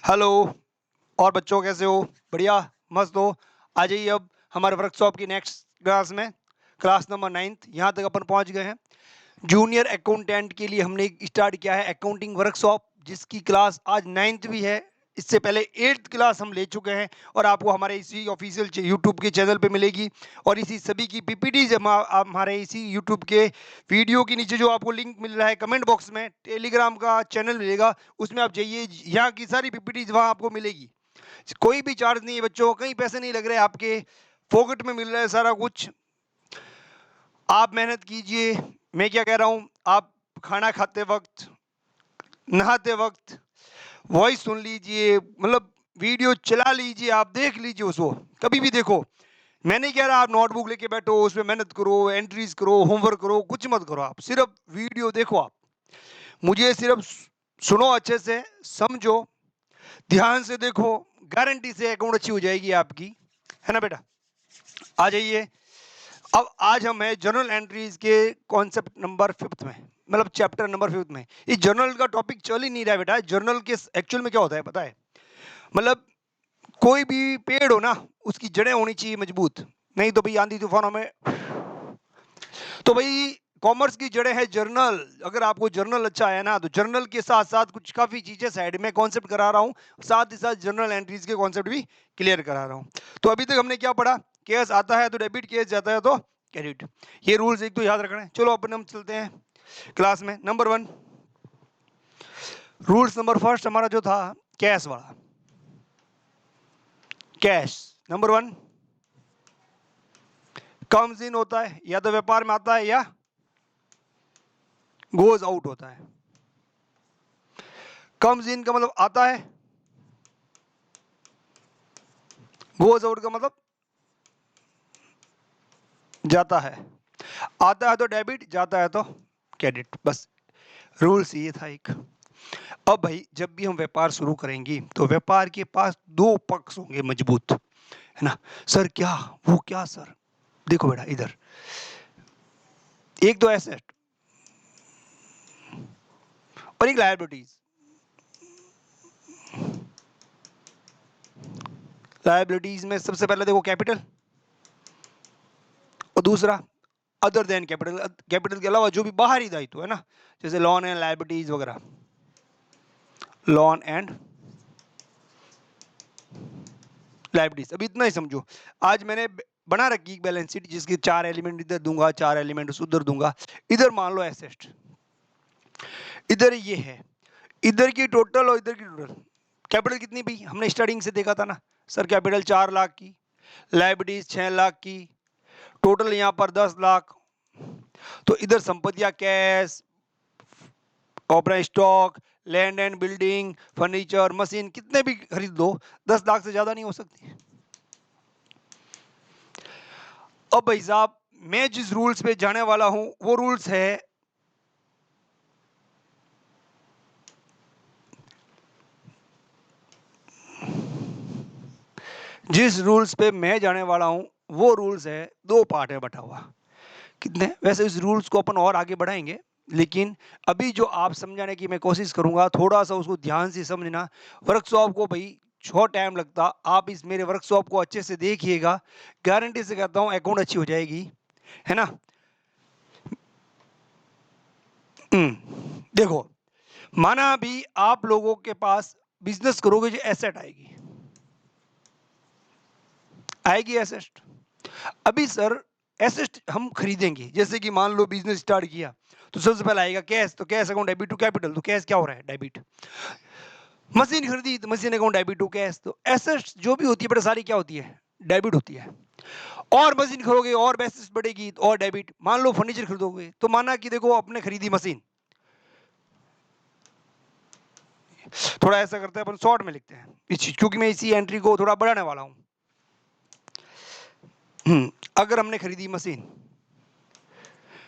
Hello. और बच्चों कैसे हो? बढ़िया, मस्त हो? आ जाइए अब हमारे वर्कशॉप की नेक्स्ट क्लास में। क्लास नंबर 9th यहाँ तक अपन पहुँच गए हैं। जूनियर अकाउंटेंट के लिए हमने स्टार्ट किया है अकाउंटिंग वर्कशॉप, जिसकी क्लास आज 9th भी है। इससे पहले 8th क्लास हम ले चुके हैं और आपको हमारे इसी ऑफिशियल यूट्यूब के चैनल पे मिलेगी। और इसी सभी की पीपीटीज हमारे इसी यूट्यूब के वीडियो के नीचे जो आपको लिंक मिल रहा है कमेंट बॉक्स में, टेलीग्राम का चैनल मिलेगा, उसमें आप जाइए, यहाँ की सारी पीपीटीज वहाँ आपको मिलेगी। कोई भी चार्ज नहीं है बच्चों, कहीं पैसे नहीं लग रहे आपके, फोकट में मिल रहा है सारा कुछ। आप मेहनत कीजिए। मैं क्या कह रहा हूँ, आप खाना खाते वक्त, नहाते वक्त वॉइस सुन लीजिए, मतलब वीडियो चला लीजिए, आप देख लीजिए उसको, कभी भी देखो। मैं नहीं कह रहा आप नोटबुक लेके बैठो, उसमें मेहनत करो, एंट्रीज करो, होमवर्क करो, कुछ मत करो, आप सिर्फ वीडियो देखो। आप मुझे सिर्फ सुनो, अच्छे से समझो, ध्यान से देखो, गारंटी से अकाउंट अच्छी हो जाएगी आपकी, है ना बेटा? आ जाइए। अब आज हम है जर्नल एंट्रीज के कॉन्सेप्ट नंबर 5th में, मतलब चैप्टर नंबर 5th में। इस जर्नल का टॉपिक चल ही नहीं रहा है बेटा। जर्नल के एक्चुअल में क्या होता है पता है? मतलब कोई भी पेड़ हो ना, उसकी जड़ें होनी चाहिए मजबूत, नहीं तो भाई आंधी तूफानों में। तो भाई कॉमर्स की जड़ें है जर्नल। अगर आपको जर्नल अच्छा है ना, तो जर्नल के साथ साथ कुछ काफी चीजें साइड में कॉन्सेप्ट करा रहा हूं, साथ ही साथ जर्नल एंट्रीज के कॉन्सेप्ट भी क्लियर करा रहा हूं। तो अभी तक हमने क्या पढ़ा? केस आता है तो डेबिट, केस जाता है तो क्रेडिट। ये रूल्स एक तो याद रखना है। चलो अपन हम चलते हैं क्लास में। नंबर 1 रूल्स, नंबर फर्स्ट हमारा जो था कैश वाला। कैश नंबर 1 कम्स इन होता है, या तो व्यापार में आता है या गोज आउट होता है। कम्स इन का मतलब आता है, गोज आउट का मतलब जाता है। आता है तो डेबिट, जाता है तो क्रेडिट, बस रूल्स ये था एक। अब भाई जब भी हम व्यापार शुरू करेंगे तो व्यापार के पास दो पक्ष होंगे मजबूत, है ना? सर क्या, वो क्या सर? देखो बेटा इधर, एक तो एसेट और एक लायबिलिटीज। लायबिलिटीज में सबसे पहले देखो कैपिटल, और दूसरा अदर देन कैपिटल। कैपिटल के अलावा जो भी बाहरी दायित्व है ना, जैसे लोन एंड लायबिलिटीज वगैरह। लोन एंड लायबिलिटीज, अभी इतना ही समझो। आज मैंने बना रखी एक बैलेंस शीट, जिसके 4 एलिमेंट इधर दूंगा, 4 एलिमेंट उधर दूंगा। इधर मान लो एसेट, इधर ये है, इधर की टोटल और इधर की टोटल। कैपिटल कितनी भी हमने स्टार्टिंग से देखा था ना सर, कैपिटल 4 लाख की, लायबिलिटीज 6 लाख की, टोटल यहां पर 10 लाख। तो इधर संपत्तियां cash, operation stock, land and building, furniture, machine, कितने भी खरीद लो, 10 लाख से ज्यादा नहीं हो सकती। अब भाई साहब मैं जिस रूल्स पे जाने वाला हूं वो रूल्स है, जिस रूल्स पे मैं जाने वाला हूं वो रूल्स है, दो पार्ट है बटा हुआ। कितने? वैसे इस रूल्स को अपन और आगे बढ़ाएंगे, लेकिन अभी जो आप समझाने की मैं कोशिश करूंगा, थोड़ा सा उसको ध्यान से समझना। वर्कशॉप को भाई छोटा टाइम लगता, आप इस मेरे वर्कशॉप को अच्छे से देखिएगा, गारंटी से कहता हूं अकाउंट अच्छी हो जाएगी, है ना? देखो, माना अभी आप लोगों के पास बिजनेस करोगे, जो एसेट आएगी, आएगी एसेट। अभी सर एसेट हम खरीदेंगे, जैसे कि मान लो बिजनेस स्टार्ट किया, तो सबसे पहले आएगा कैश, तो cash account debit to capital, तो कैश क्या हो रहा है? डेबिट। मशीन खरीदी तो machine account debit to cash. तो एसेट्स जो भी होती है बेटा सारी क्या होती है? डेबिट होती है। और मशीन खरीदोगे और बेसिस बढ़ेगी तो और डेबिट। मान लो फर्नीचर खरीदोगे, तो माना कि देखो आपने खरीदी मशीन, थोड़ा ऐसा करते हैं अपन शॉर्ट में लिखते हैं क्योंकि मैं इसी एंट्री को थोड़ा बढ़ाने वाला हूं। अगर हमने खरीदी machine,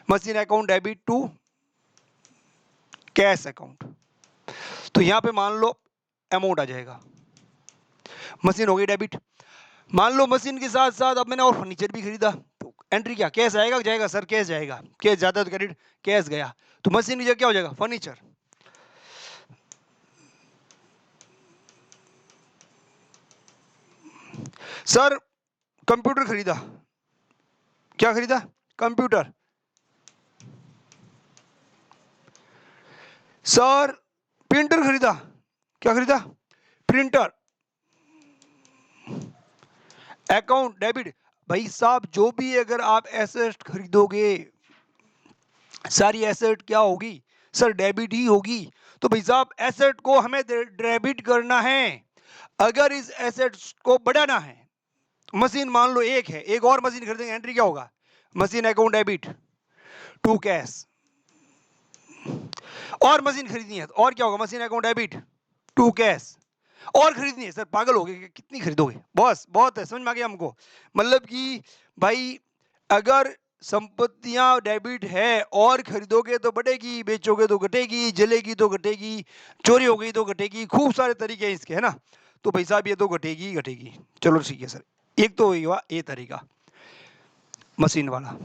machine account debit to cash account, तो यहां पे मान लो अमाउंट आ जाएगा, मशीन हो गई डेबिट। मान लो मशीन के साथ साथ अब मैंने और फर्नीचर भी खरीदा, तो एंट्री क्या? कैश आएगा, जाएगा सर? कैश जाएगा। कैश जाता है तो क्रेडिट, कैश गया, तो मशीन की जगह क्या हो जाएगा? फर्नीचर। सर कंप्यूटर खरीदा, क्या खरीदा? कंप्यूटर। सर प्रिंटर खरीदा, क्या खरीदा? प्रिंटर। Account debit. भाई साहब जो भी अगर आप एसेट खरीदोगे, सारी एसेट क्या होगी सर? डेबिट ही होगी। तो भाई साहब एसेट को हमें डेबिट करना है। अगर इस एसेट को बढ़ाना है, मशीन मान लो एक है, एक और मशीन खरीदेंगे, एंट्री क्या होगा? Machine account debit to cash. और मशीन खरीदनी है तो और क्या होगा? Machine account debit to cash. और खरीदनी है सर, पागल हो गए, कितनी खरीदोगे? बॉस बहुत है, समझ में आ गया हमको। मतलब कि भाई अगर संपत्तियां डेबिट है और खरीदोगे तो बढ़ेगी, बेचोगे तो घटेगी, जलेगी तो घटेगी, चोरी हो गई तो घटेगी, खूब सारे तरीके हैं इसके, है ना? तो भाई साहब ये तो घटेगी घटेगी। चलो ठीक है सर, एक तो हुआ ये तरीका मशीन वाला।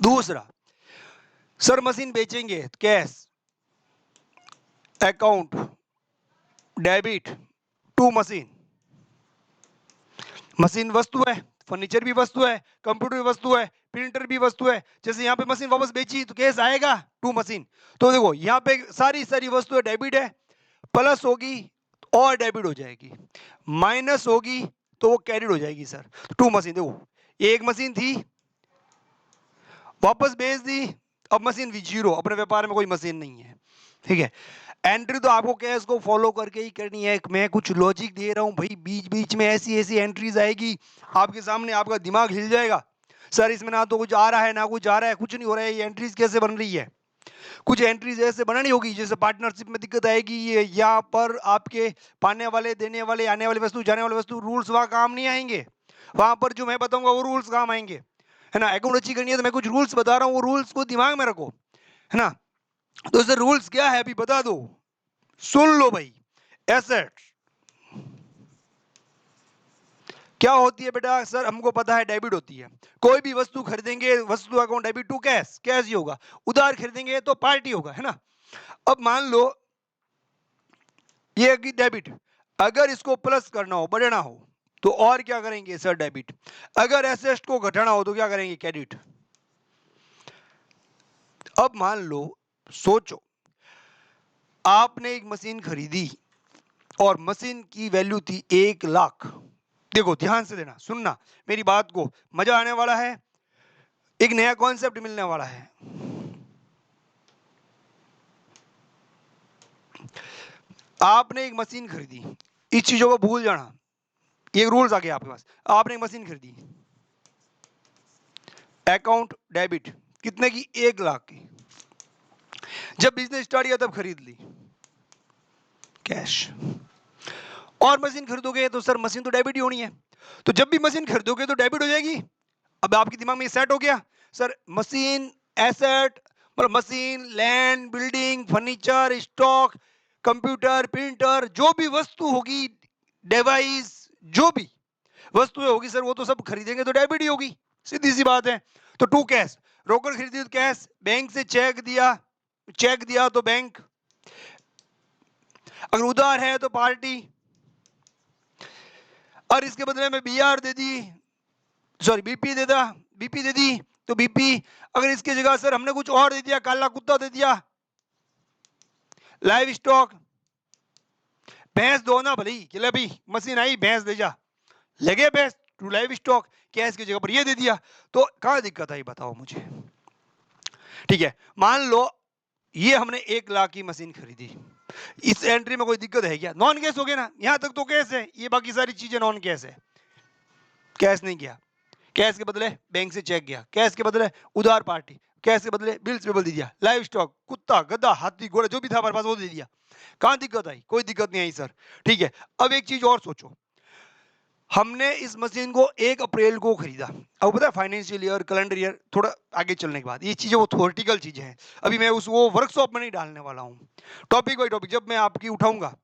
दूसरा, सर मशीन बेचेंगे cash account debit to machine. Machine वस्तु है, फर्नीचर भी वस्तु है, कंप्यूटर भी वस्तु है, प्रिंटर भी वस्तु है। जैसे यहाँ पे मशीन वापस बेची तो कैश आएगा टू मशीन। तो देखो यहाँ पे सारी सारी वस्तुएं डेबिट है, प्लस होगी और डेबिट हो जाएगी, माइनस होगी तो वो क्रेडिट हो जाएगी सर। टू मशीन, देखो एक मशीन थी, वापस बेच दी, अब मशीन भी जीरो, अपने व्यापार में कोई मशीन नहीं है, ठीक है। एंट्री तो आपको कैश को फॉलो करके ही करनी है। मैं कुछ लॉजिक दे रहा हूं भाई, बीच बीच में ऐसी ऐसी एंट्रीज आएगी आपके सामने, आपका दिमाग हिल जाएगा। सर इसमें ना तो कुछ आ रहा है ना कुछ आ रहा है, कुछ नहीं हो रहा है, ये एंट्रीज कैसे बन रही है? कुछ एंट्रीज ऐसे बनानी होगी जैसे पार्टनरशिप में दिक्कत आएगी, ये यहाँ पर आपके पाने वाले, देने वाले, आने वाली वस्तु, जाने वाली वस्तु, रूल्स वहां काम नहीं आएंगे। वहां पर जो मैं बताऊंगा वो रूल्स काम आएंगे, है ना? अकाउंट अच्छी करनी है तो मैं कुछ रूल्स बता रहा हूँ, वो रूल्स को दिमाग में रखो, है ना? तो सर रूल्स क्या है अभी बता दो, सुन लो भाई। एसेट क्या होती है बेटा? सर हमको पता है डेबिट होती है। कोई भी वस्तु खरीदेंगे, वस्तु account debit to cash, cash ही होगा। उधार खरीदेंगे तो पार्टी होगा, है ना? अब मान लो ये कि डेबिट, अगर इसको प्लस करना हो, बढ़ाना हो तो और क्या करेंगे सर? डेबिट। अगर एसेट को घटाना हो तो क्या करेंगे? क्रेडिट। अब मान लो, सोचो आपने एक मशीन खरीदी और मशीन की वैल्यू थी 1 लाख। देखो ध्यान से देना, सुनना मेरी बात को, मजा आने वाला है, एक नया कॉन्सेप्ट मिलने वाला है। आपने एक मशीन खरीदी, इस चीजों को भूल जाना, ये रूल्स आ गए आपके पास। आपने एक मशीन खरीदी अकाउंट डेबिट, कितने की? 1 लाख की। जब बिजनेस स्टार्ट किया तब खरीद ली कैश। और मशीन खरीदोगे तो सर मशीन तो डेबिट ही होनी है, तो जब भी मशीन खरीदोगे तो डेबिट हो जाएगी। अब आपके दिमाग में सेट हो गया सर, मशीन एसेट मतलब machine, land, building, furniture, stock, computer, printer, जो भी वस्तु होगी, डिवाइस, जो भी वस्तुएं होगी सर वो तो सब खरीदेंगे तो डेबिट ही होगी, सीधी सी बात है। तो टू कैश, रोकड़ खरीदी तो कैश, बैंक से चेक दिया, चेक दिया तो बैंक, अगर उधार है तो पार्टी, और इसके बदले में बीआर दे दी, सॉरी बीपी दे दा, बीपी दे दी तो बीपी। अगर इसकी जगह सर हमने कुछ और दे दिया, काला कुत्ता दे दिया, लाइव स्टॉक, भैंस दो ना भली, कि भाई मशीन आई भैंस दे जा, लगे भैंस टू लाइव स्टॉक, कैश की जगह पर ये दे दिया, तो कहां दिक्कत आई बताओ मुझे? ठीक है, मान लो ये हमने 1 लाख की मशीन खरीदी, इस एंट्री में कोई दिक्कत है क्या? नॉन कैश हो गया ना, यहां तक तो कैश है, ये बाकी सारी चीजें नॉन कैश है। कैश नहीं किया, कैश के बदले बैंक से चेक गया, कैश के बदले उधार पार्टी, कैश के बदले बिल्स पेबल दे दिया, लाइव स्टॉक, कुत्ता, गधा, हाथी, घोड़ा, जो भी था हमारे पास वो दे दिया। कहां दिक्कत आई? कोई दिक्कत नहीं आई सर। ठीक है, अब एक चीज और सोचो, हमने इस मशीन को 1 अप्रैल को खरीदा, अब पता है फाइनेंशियल ईयर, कैलेंडर ईयर थोड़ा आगे चलने के बाद, ये चीजें वो थ्योरेटिकल चीजें हैं, अभी मैं उस वो वर्कशॉप में नहीं डालने वाला हूँ। टॉपिक बाई टॉपिक जब मैं आपकी उठाऊंगा,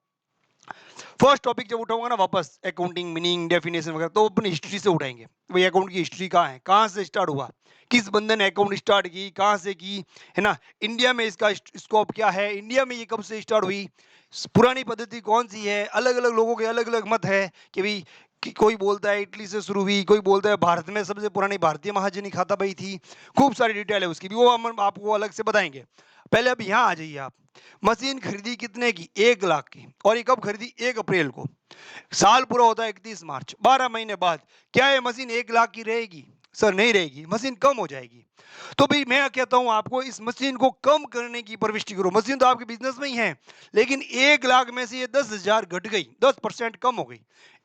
फर्स्ट टॉपिक जब उठाऊंगा ना वापस, अकाउंटिंग मीनिंग डेफिनेशन वगैरह, तो अपनी हिस्ट्री से उठाएंगे, भाई अकाउंट की हिस्ट्री कहाँ है, कहाँ से स्टार्ट हुआ, किस बंदे ने अकाउंट स्टार्ट की, कहाँ से की, है ना, इंडिया में इसका स्कोप क्या है, इंडिया में ये कब से स्टार्ट हुई, पुरानी पद्धति कौन सी है, अलग अलग लोगों के अलग अलग मत है कि भाई कोई बोलता है इटली से शुरू हुई, कोई बोलता है भारत में सबसे पुरानी भारतीय महाजनी खाता बही थी, खूब सारी डिटेल है उसकी भी, वो हम आपको अलग से बताएंगे। पहले अब यहाँ आ जाइए आप, मशीन खरीदी कितने की, 1 लाख की, और ये कब खरीदी, 1 अप्रैल को, साल पूरा होता है 31 मार्च, 12 महीने बाद। क्या ये मशीन 1 लाख की रहेगी, सर नहीं रहेगी, मशीन कम हो जाएगी। तो भाई मैं कहता हूं आपको इस मशीन को कम करने की प्रविष्टि करो, मशीन तो आपके बिजनेस में ही है, लेकिन 1 लाख में से ये 10,000 घट गई, 10% कम हो गई,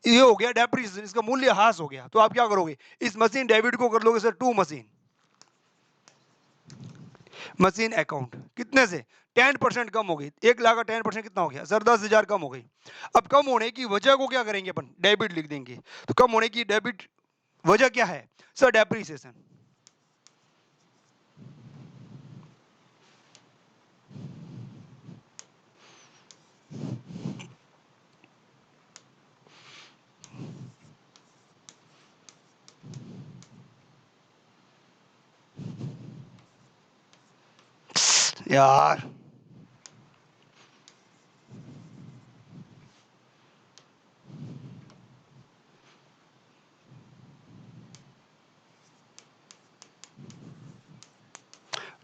ये हो गया डेप्रिसिएशन, इसका मूल्य ह्रास हो गया। तो आप क्या करोगे, इस मशीन डेबिट को कर लोगे sir to machine, machine account कितने से 10% कम हो गई, 1 लाख का 10% कितना हो गया सर, 10,000 कम हो गई। अब कम होने की वजह को क्या करेंगे अपन, डेबिट लिख देंगे। तो कम होने की डेबिट वजह क्या है सर, डेप्रिसिएशन। यार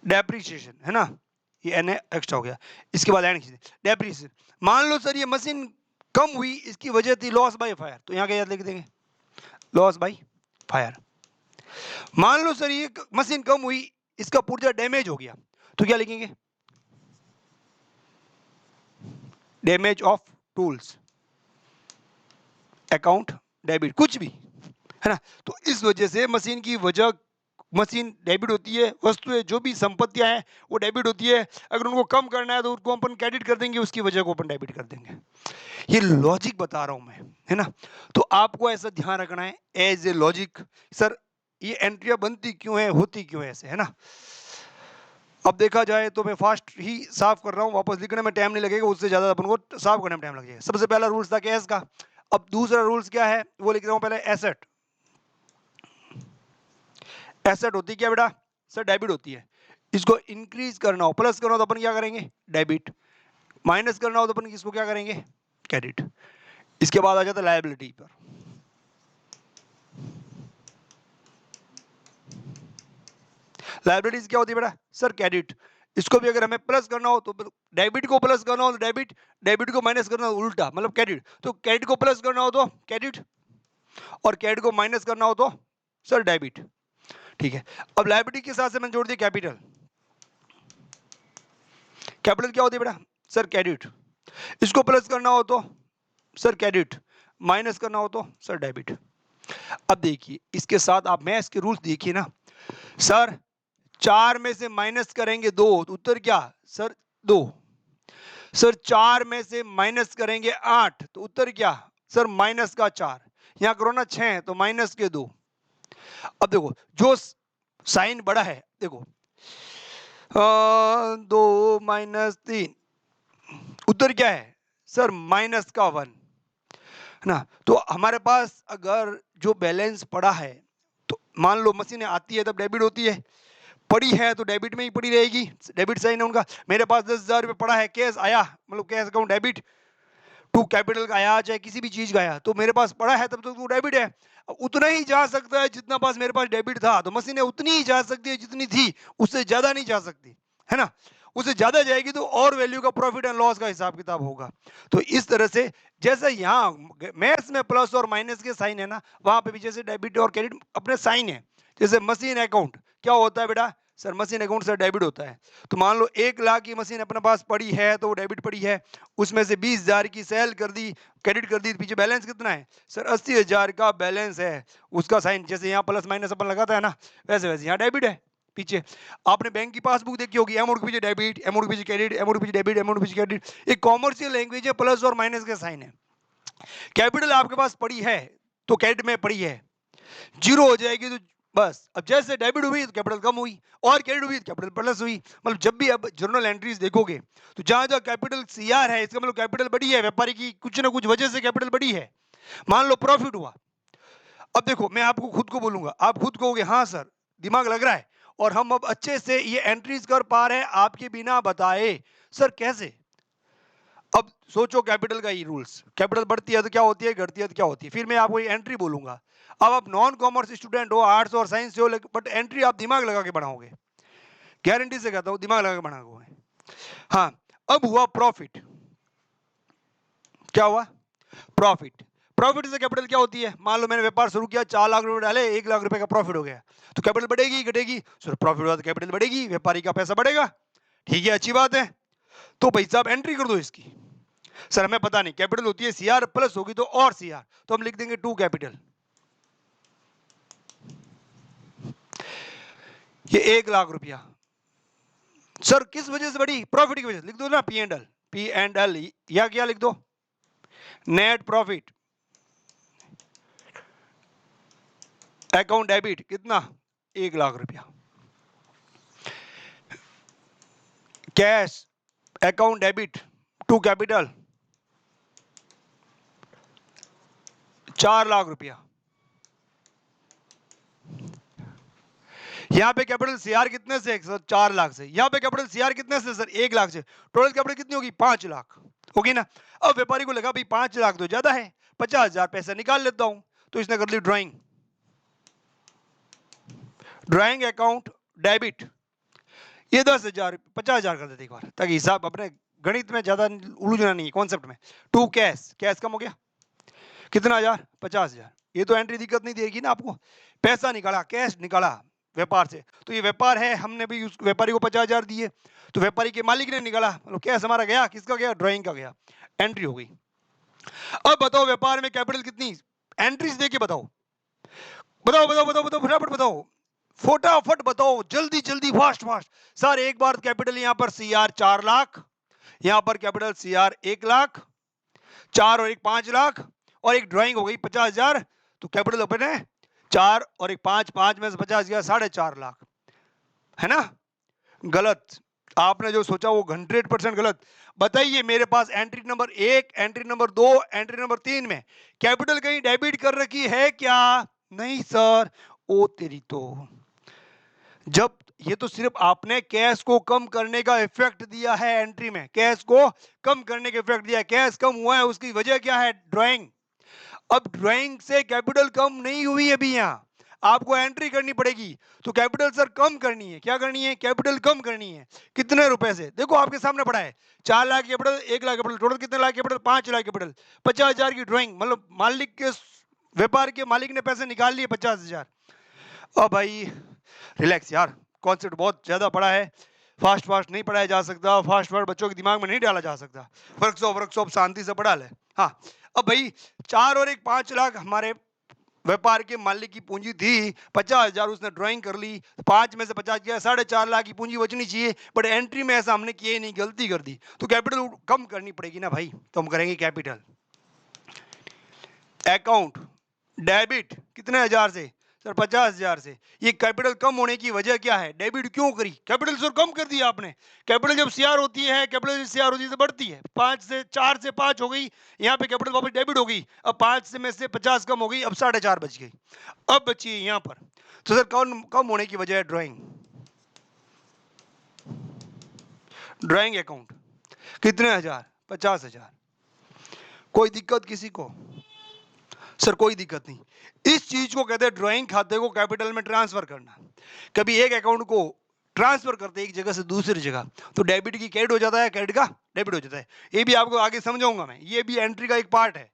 डेप्रिसिएशन है ना, ये एन एक्स्ट्रा हो गया, इसके बाद एन डेप्रिसिएशन। मान लो सर ये मशीन कम हुई, इसकी वजह थी लॉस बाय फायर, तो यहाँ क्या याद लिख देंगे, लॉस बाय फायर। मान लो सर ये मशीन कम हुई, इसका पुर्जा डैमेज हो गया, तो क्या लिखेंगे, damage of tools account debit, कुछ भी है ना। तो इस वजह से मशीन की वजह, मशीन डेबिट होती है, वस्तुएं जो भी संपत्तियां हैं वो डेबिट होती है, अगर उनको कम करना है तो उनको अपन क्रेडिट कर देंगे, उसकी वजह को अपन डेबिट कर देंगे। ये लॉजिक बता रहा हूं मैं, है ना। तो आपको ऐसा ध्यान रखना है एज ए लॉजिक, सर ये एंट्रियां बनती क्यों है, होती क्यों है ऐसे, है ना। अब देखा जाए तो मैं फास्ट ही साफ कर रहा हूँ, वापस लिखने में टाइम नहीं लगेगा, उससे ज्यादा अपन को साफ करने में टाइम लग जाएगा। सबसे पहला रूल्स था कैश का, अब दूसरा रूल्स क्या है वो लिख रहा हूं पहले, एसेट। एसेट होती क्या बेटा सर, डेबिट होती है, इसको इंक्रीज करना हो, प्लस करना हो तो अपन क्या करेंगे, डेबिट, माइनस करना हो तो अपन इसको क्या करेंगे, क्रेडिट। इसके बाद आ जाता है लायबिलिटी पर, लायबिलिटीज क्या होती है बेटा सर, क्रेडिट। इसको भी अगर हमें प्लस करना हो तो डेबिट को प्लस करना हो तो डेबिट, डेबिट को माइनस करना हो उल्टा, मतलब क्रेडिट। तो क्रेडिट को प्लस करना हो तो क्रेडिट, और क्रेडिट को माइनस करना हो तो सर डेबिट, ठीक है। अब लायबिलिटी के साथ से मैंने जोड़ दिया कैपिटल, कैपिटल क्या होती है बेटा सर, क्रेडिट। इसको प्लस करना हो तो सर क्रेडिट, माइनस करना हो तो सर डेबिट। अब देखिए इसके साथ आप मैथ्स के रूल्स देखिए ना सर, 4 में से माइनस करेंगे 2 तो उत्तर क्या सर 2, सर 4 में से माइनस करेंगे 8 तो उत्तर क्या सर माइनस का 4, यहां करो ना 6 तो माइनस के 2। अब देखो जो साइन बड़ा है, देखो 2 - 3, उत्तर क्या है सर माइनस का 1, है ना। तो हमारे पास अगर जो बैलेंस पड़ा है, तो मान लो मशीनें आती है तब डेबिट होती है, पड़ी है तो डेबिट में ही पड़ी रहेगी, डेबिट साइन है उनका। मेरे पास 10,000 रुपये पड़ा है, कैश आया, मतलब cash account debit, to capital का आया चाहे किसी भी चीज का आया, तो मेरे पास पड़ा है तब तो डेबिट है। उतना ही जा सकता है जितना पास मेरे पास डेबिट था, तो मशीनें उतनी ही जा सकती है जितनी थी, उससे ज्यादा नहीं जा सकती, है ना। उससे ज्यादा जाएगी तो और वैल्यू का प्रॉफिट एंड लॉस का हिसाब किताब होगा। तो इस तरह से जैसे यहाँ मैथ्स में प्लस और माइनस के साइन है ना, वहां पे भी जैसे डेबिट और क्रेडिट अपने साइन है। जैसे मशीन अकाउंट क्या होता है बेटा सर, मशीन अकाउंट से डेबिट होता है। तो मान लो 1 लाख की मशीन अपने पास पड़ी है तो वो डेबिट पड़ी है, उसमें से 20,000 की सेल कर दी, क्रेडिट कर दी, पीछे बैलेंस कितना है सर 80,000 का बैलेंस है, उसका साइन जैसे यहाँ प्लस माइनस अपन लगाता है ना, वैसे वैसे यहाँ डेबिट है पीछे। आपने बैंक की पासबुक देखी होगी, अमाउंट के पीछे डेबिट, अमाउंट के पीछे क्रेडिट, अमाउंट के पीछे डेबिट, अमाउंट के पीछे क्रेडिट। एक कॉमर्शियल लैंग्वेज है, प्लस और माइनस के साइन है। कैपिटल आपके पास पड़ी है तो क्रेडिट में पड़ी है, जीरो हो जाएगी तो बस। अब जैसे डेबिट हुई तो कैपिटल कम हुई, और क्रेडिट हुई तो कैपिटल प्लस हुई। मतलब जब भी अब जर्नल एंट्रीज देखोगे तो जहां जहां कैपिटल सीआर है, इसका मतलब कैपिटल बड़ी है, व्यापारी की कुछ ना कुछ वजह से कैपिटल बड़ी है। मान लो प्रॉफिट हुआ, अब देखो मैं आपको खुद को बोलूंगा, आप खुद कहोगे हाँ सर दिमाग लग रहा है और हम अब अच्छे से ये एंट्रीज कर पा रहे हैं आपके बिना बताए। सर कैसे? अब सोचो कैपिटल का ही रूल्स, कैपिटल बढ़ती है तो क्या होती है, घटती है तो क्या होती है। फिर मैं आपको ये एंट्री बोलूंगा। अब आप नॉन कॉमर्स स्टूडेंट हो, आर्ट्स और साइंस से हो, बट एंट्री आप दिमाग लगा के बनाओगे, गारंटी से कहता हूं दिमाग लगा के बनाओगे। हाँ, अब हुआ प्रॉफिट। क्या हुआ? प्रॉफिट। प्रॉफिट से कैपिटल क्या होती है? मान लो मैंने व्यापार शुरू किया, 4 लाख रुपए डाले, 1 लाख रुपए का प्रॉफिट हो गया, तो कैपिटल बढ़ेगी घटेगी? सर प्रॉफिट हुआ तो कैपिटल बढ़ेगी, व्यापारी का पैसा बढ़ेगा। ठीक है, अच्छी बात है। तो भाई साहब एंट्री कर दो इसकी। सर हमें पता नहीं, कैपिटल होती है सीआर प्लस होगी तो और सीआर, तो हम लिख देंगे 2 कैपिटल। ये 1 लाख रुपया। सर किस वजह से बढ़ी? प्रॉफिट की वजह से। लिख दो ना P and L, P and L, या क्या लिख दो? नेट प्रॉफिट अकाउंट डेबिट कितना? 1 लाख रुपया। Cash account debit to capital 4 lakh रुपया। यहां पे कैपिटल सीआर कितने से? सर 4 लाख से। यहां पे कैपिटल सीआर कितने से? सर 1 लाख से। टोटल कैपिटल कितनी होगी? 5 लाख होगी ना। अब व्यापारी को लगा भाई 5 लाख तो ज्यादा है, 50,000 पैसा निकाल लेता हूं, तो इसने कर ली ड्राइंग। ड्राइंग अकाउंट डेबिट, ये 10,000 50,000 कर देते एक बार, ताकि हिसाब अपने गणित में ज्यादा उलझना नहीं है, कॉन्सेप्ट में। टू कैश, कैश कम हो गया कितना? 1000, 50,000। ये तो एंट्री दिक्कत नहीं देगी ना आपको। पैसा निकाला, कैश निकाला व्यापार से, तो ये व्यापार है, हमने भी उस व्यापारी को 50,000 दिए, तो व्यापारी के मालिक ने निकाला, मतलब कैश हमारा गया, किसका गया? ड्राइंग का गया, एंट्री हो गई। अब बताओ व्यापार में कैपिटल कितनी? एंट्रीज देके बताओ, बताओ बताओ बताओ बताओ, फटाफट बताओ, फटाफट बताओ, जल्दी जल्दी, फास्ट फास्ट। सर एक बार कैपिटल यहां पर सीआर 4 लाख, यहां पर कैपिटल सीआर 1 लाख, 4 और 1 5 लाख, और एक ड्राइंग हो गई 50,000, तो कैपिटल ओपन है 4 और 1 5, 5 में से 50 गया 4.5 लाख, है ना? गलत। आपने जो सोचा वो 100% गलत। बताइए मेरे पास entry number 1, entry number 2, entry number 3 में कैपिटल कहीं डेबिट कर रखी है क्या? नहीं सर। ओ तेरी तो, जब ये तो सिर्फ आपने कैश को कम करने का इफेक्ट दिया है, एंट्री में कैश को कम करने का इफेक्ट दिया है, कैश कम हुआ है, उसकी वजह क्या है? ड्राइंग। अब ड्राइंग से कैपिटल कम नहीं हुई अभी, यहां आपको एंट्री करनी पड़ेगी, तो कैपिटल सर कम करनी है। क्या करनी है? कैपिटल कम करनी है। कितने रुपए से? देखो आपके सामने पड़ा है, 4 lakh capital, 1 lakh capital, total कितने लाख कैपिटल? 5 लाख कैपिटल, 50,000 की ड्राइंग, मतलब मालिक के, व्यापार के मालिक ने पैसे निकाल लिए 50,000। अब भाई रिलैक्स यार, कॉन्सेप्ट बहुत ज्यादा पड़ा है, फास्ट फास्ट नहीं पढ़ाया जा सकता, फास्ट फास्ट बच्चों के दिमाग में नहीं डाला जा सकता, वर्कशॉप शांति से पढ़ा ले। हाँ, अब भाई 4 और 1 5 लाख हमारे व्यापार के मालिक की पूंजी थी, 50,000 उसने ड्राइंग कर ली, 5 में से 50 किया, 4.5 लाख की पूंजी बचनी चाहिए, बट एंट्री में ऐसा हमने किया ही नहीं, गलती कर दी, तो कैपिटल कम करनी पड़ेगी ना भाई, तो हम करेंगे कैपिटल अकाउंट डेबिट कितने हजार से? सर 50,000 से। ये कैपिटल कम होने की वजह क्या है? डेबिट क्यों करी? कैपिटल सर कम कर दिया आपने। कैपिटल जब सीआर होती है, कैपिटल सीआर होती है तो बढ़ती है, 5 से 4 से 5 हो गई, यहाँ पे कैपिटल वापस डेबिट हो गई, अब 5 से में से 50 कम हो गई, अब 4.5 बच गई, अब बची है यहाँ पर। तो सर कम होने की वजह है ड्राइंग, ड्राइंग अकाउंट कितने हजार? 50,000। कोई दिक्कत किसी को? सर कोई दिक्कत नहीं। इस चीज को कहते हैं ड्राइंग खाते को कैपिटल में ट्रांसफर करना। कभी एक अकाउंट को ट्रांसफर करते एक जगह से दूसरी जगह, तो डेबिट की क्रेडिट हो जाता है, क्रेडिट का डेबिट हो जाता है। ये भी आपको आगे समझाऊंगा मैं, ये भी एंट्री का एक पार्ट है,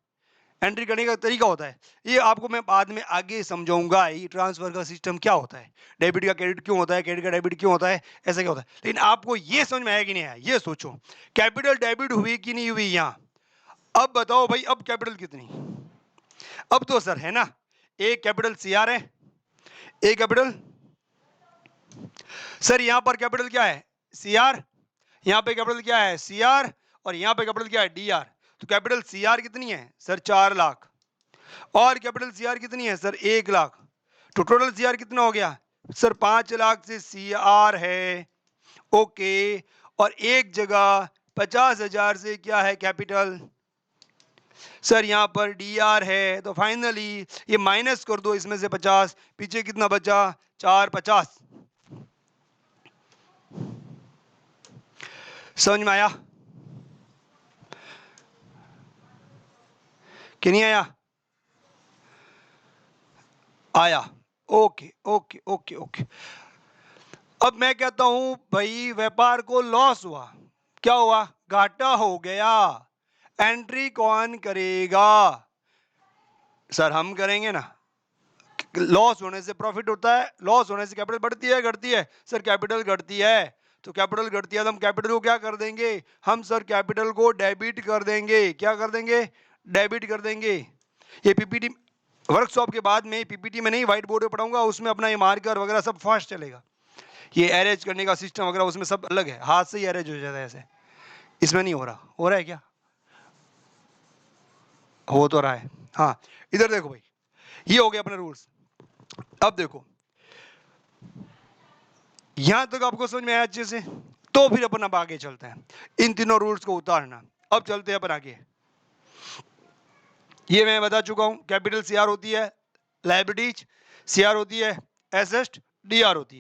एंट्री करने का तरीका होता है, ये आपको मैं बाद में आगे समझाऊंगा, ये ट्रांसफर का सिस्टम क्या होता है, डेबिट का क्रेडिट क्यों होता है, क्रेडिट का डेबिट क्यों होता है, ऐसा क्या होता है। लेकिन आपको ये समझ में आया कि नहीं आया, ये सोचो, कैपिटल डेबिट हुई कि नहीं हुई यहां? अब बताओ भाई, अब कैपिटल कितनी? अब तो सर है ना, एक कैपिटल सीआर है, एक कैपिटल, सर यहां पर कैपिटल क्या है? सीआर, यहां पे कैपिटल क्या है? सीआर, और यहां पे कैपिटल क्या है? डीआर। तो कैपिटल सीआर कितनी है? सर 4 लाख, और कैपिटल सीआर कितनी है? सर 1 लाख। तो टोटल सीआर कितना हो गया? सर 5 लाख से सीआर है, ओके, और एक जगह 50,000 से क्या है? कैपिटल। सर यहाँ पर डी आर है, तो फाइनली ये माइनस कर दो इसमें से 50, पीछे कितना बचा? 450। समझ में आया कि नहीं आया? आया। Okay okay okay okay. अब मैं कहता हूं भाई व्यापार को लॉस हुआ, क्या हुआ? घाटा हो गया। एंट्री कौन करेगा? सर हम करेंगे ना। लॉस होने से प्रॉफिट होता है, लॉस होने से कैपिटल बढ़ती है घटती है? सर कैपिटल घटती है। तो कैपिटल घटती है तो हम कैपिटल को क्या कर देंगे? हम सर कैपिटल को डेबिट कर देंगे। क्या कर देंगे? डेबिट कर देंगे। ये पीपीटी वर्कशॉप के बाद में, पीपीटी में नहीं, व्हाइट बोर्ड पे पढ़ाऊंगा, उसमें अपना ये मार्कर वगैरह सब फास्ट चलेगा। ये अरेंज करने का सिस्टम वगैरह उसमें सब अलग है, हाथ से ही अरेंज हो जाता है ऐसे। इसमें नहीं हो रहा। हो रहा है क्या? हो तो रहा है। हाँ इधर देखो भाई, ये हो गया अपने रूल्स। अब देखो यहां तक आपको समझ में आया अच्छे से? तो फिर अपन अब आगे चलते हैं, इन तीनों रूल्स को उतारना। अब चलते हैं अपन आगे। ये मैं बता चुका हूं, कैपिटल सीआर होती है, लायबिलिटीज सीआर होती है, एसेट डीआर होती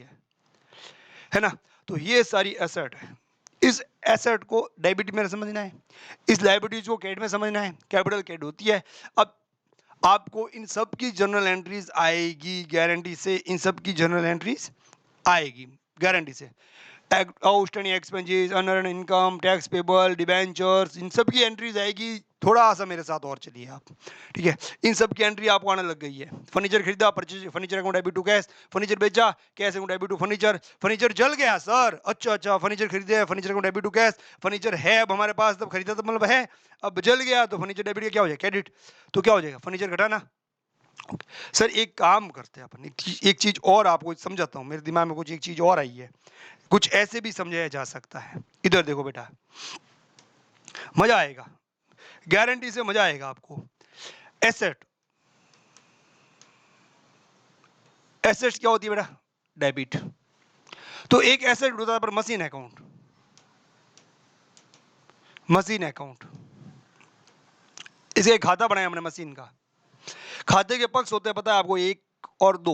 है ना? तो ये सारी एसेट है। इस एसेट को डेबिट में समझना है, इस लायबिलिटीज को क्रेडिट में समझना है। कैपिटल क्रेडिट होती है। अब आपको इन सब की जर्नल एंट्रीज आएगी गारंटी से, इन सब की जर्नल एंट्रीज आएगी गारंटी से। Outstanding expenses, unearned income, tax payable, debentures, इन सब की एंट्रीज आएगी। थोड़ा सा मेरे साथ और चलिए आप, ठीक है? इन सब की एंट्री आपको आने लग गई है। फर्नीचर खरीदा, purchase furniture account debit to cash, furniture बेचा, cash account debit to furniture, furniture जल गया सर, अच्छा अच्छा, फर्नीचर खरीदे, furniture account debit to cash, furniture है अब हमारे पास, तब खरीदा तो मतलब है, अब जल गया तो फर्नीचर डेबिट का क्या हो जाएगा? क्रेडिट। तो क्या हो जाएगा? फर्नीचर घटाना। सर एक काम करते हैं अपन, एक चीज और आपको समझाता हूं, मेरे दिमाग में कुछ एक चीज और आई है, कुछ ऐसे भी समझाया जा सकता है। इधर देखो बेटा, मजा आएगा, गारंटी से मजा आएगा आपको। एसेट, एसेट क्या होती है बेटा? डेबिट। तो एक एसेट होता है पर मशीन अकाउंट, मशीन अकाउंट, इसका एक खाता बनाया हमने मशीन का। खाते के पक्ष होते हैं पता है आपको, एक और दो।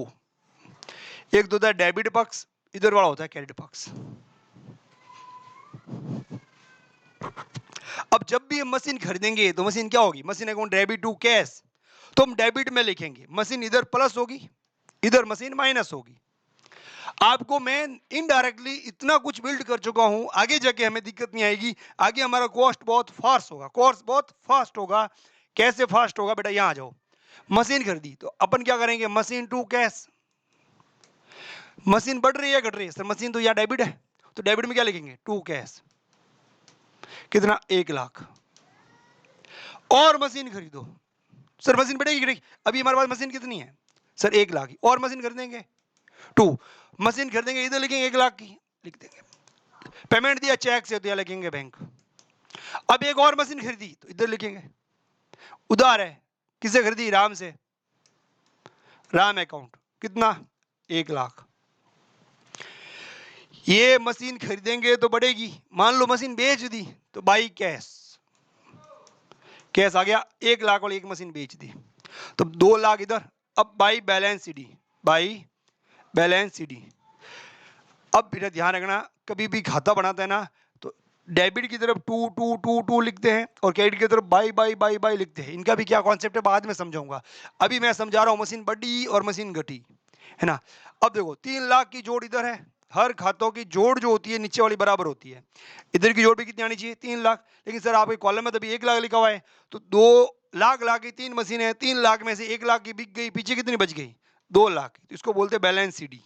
एक तो होता है डेबिट पक्ष, इधर वाला होता है क्रेडिट पक्ष। अब जब भी हम मशीन खरीदेंगे तो मशीन क्या होगी? Machine account debit to cash, तो हम डेबिट में लिखेंगे, मशीन इधर प्लस होगी, इधर मशीन माइनस होगी। आपको मैं इनडायरेक्टली इतना कुछ बिल्ड कर चुका हूं, आगे जाके हमें दिक्कत नहीं आएगी। आगे हमारा कॉस्ट बहुत फास्ट होगा, कॉस्ट बहुत फास्ट होगा। कैसे फास्ट होगा बेटा? यहां आ जाओ। मशीन खरीदी तो अपन क्या करेंगे? Machine to cash. मशीन बढ़ रही है घट रही है? सर मशीन तो यहां डेबिट है, तो डेबिट में क्या लिखेंगे? To cash. कितना? 1,00,000। और मशीन खरीदो। सर मशीन बढ़ेगी घटेगी? अभी हमारे पास मशीन कितनी है? सर 1,00,000 की। और मशीन खरीदेंगे टू, मशीन खरीदेंगे, इधर लिखेंगे 1,00,000 की, लिख देंगे। पेमेंट दिया चेक से तो यहां लिखेंगे बैंक। अब एक और मशीन खरीदी तो इधर लिखेंगे। उधार है, किसे खरीदी? राम से, राम अकाउंट, कितना? 1,00,000। ये मशीन खरीदेंगे तो बढ़ेगी, मान लो मशीन बेच दी तो बाई कैश, कैश आ गया 1,00,000 वाली एक मशीन बेच दी तो 2,00,000 इधर। अब by balance CD, by balance CD. अब बेटा ध्यान रखना, कभी भी खाता बनाते हैं ना तो डेबिट की तरफ टू टू टू टू लिखते हैं और क्रेडिट की तरफ बाई बाई बाई बाई लिखते हैं। इनका भी क्या कॉन्सेप्ट है बाद में समझाऊंगा, अभी मैं समझा रहा हूं मशीन बढ़ी और मशीन घटी, है ना? अब देखो 3,00,000 की जोड़ इधर है, हर खातों की जोड़ जो होती है नीचे वाली बराबर होती है, इधर की जोड़ भी कितनी आनी चाहिए? 3,00,000। लेकिन सर आपके कॉलम में तो अभी 1,00,000 लिखा हुआ है, तो 2,00,000 की 3 मशीन है, 3,00,000 में से 1,00,000 की बिक गई, पीछे कितनी बच गई? 2,00,000 की। तो इसको बोलते हैं बैलेंस सीडी।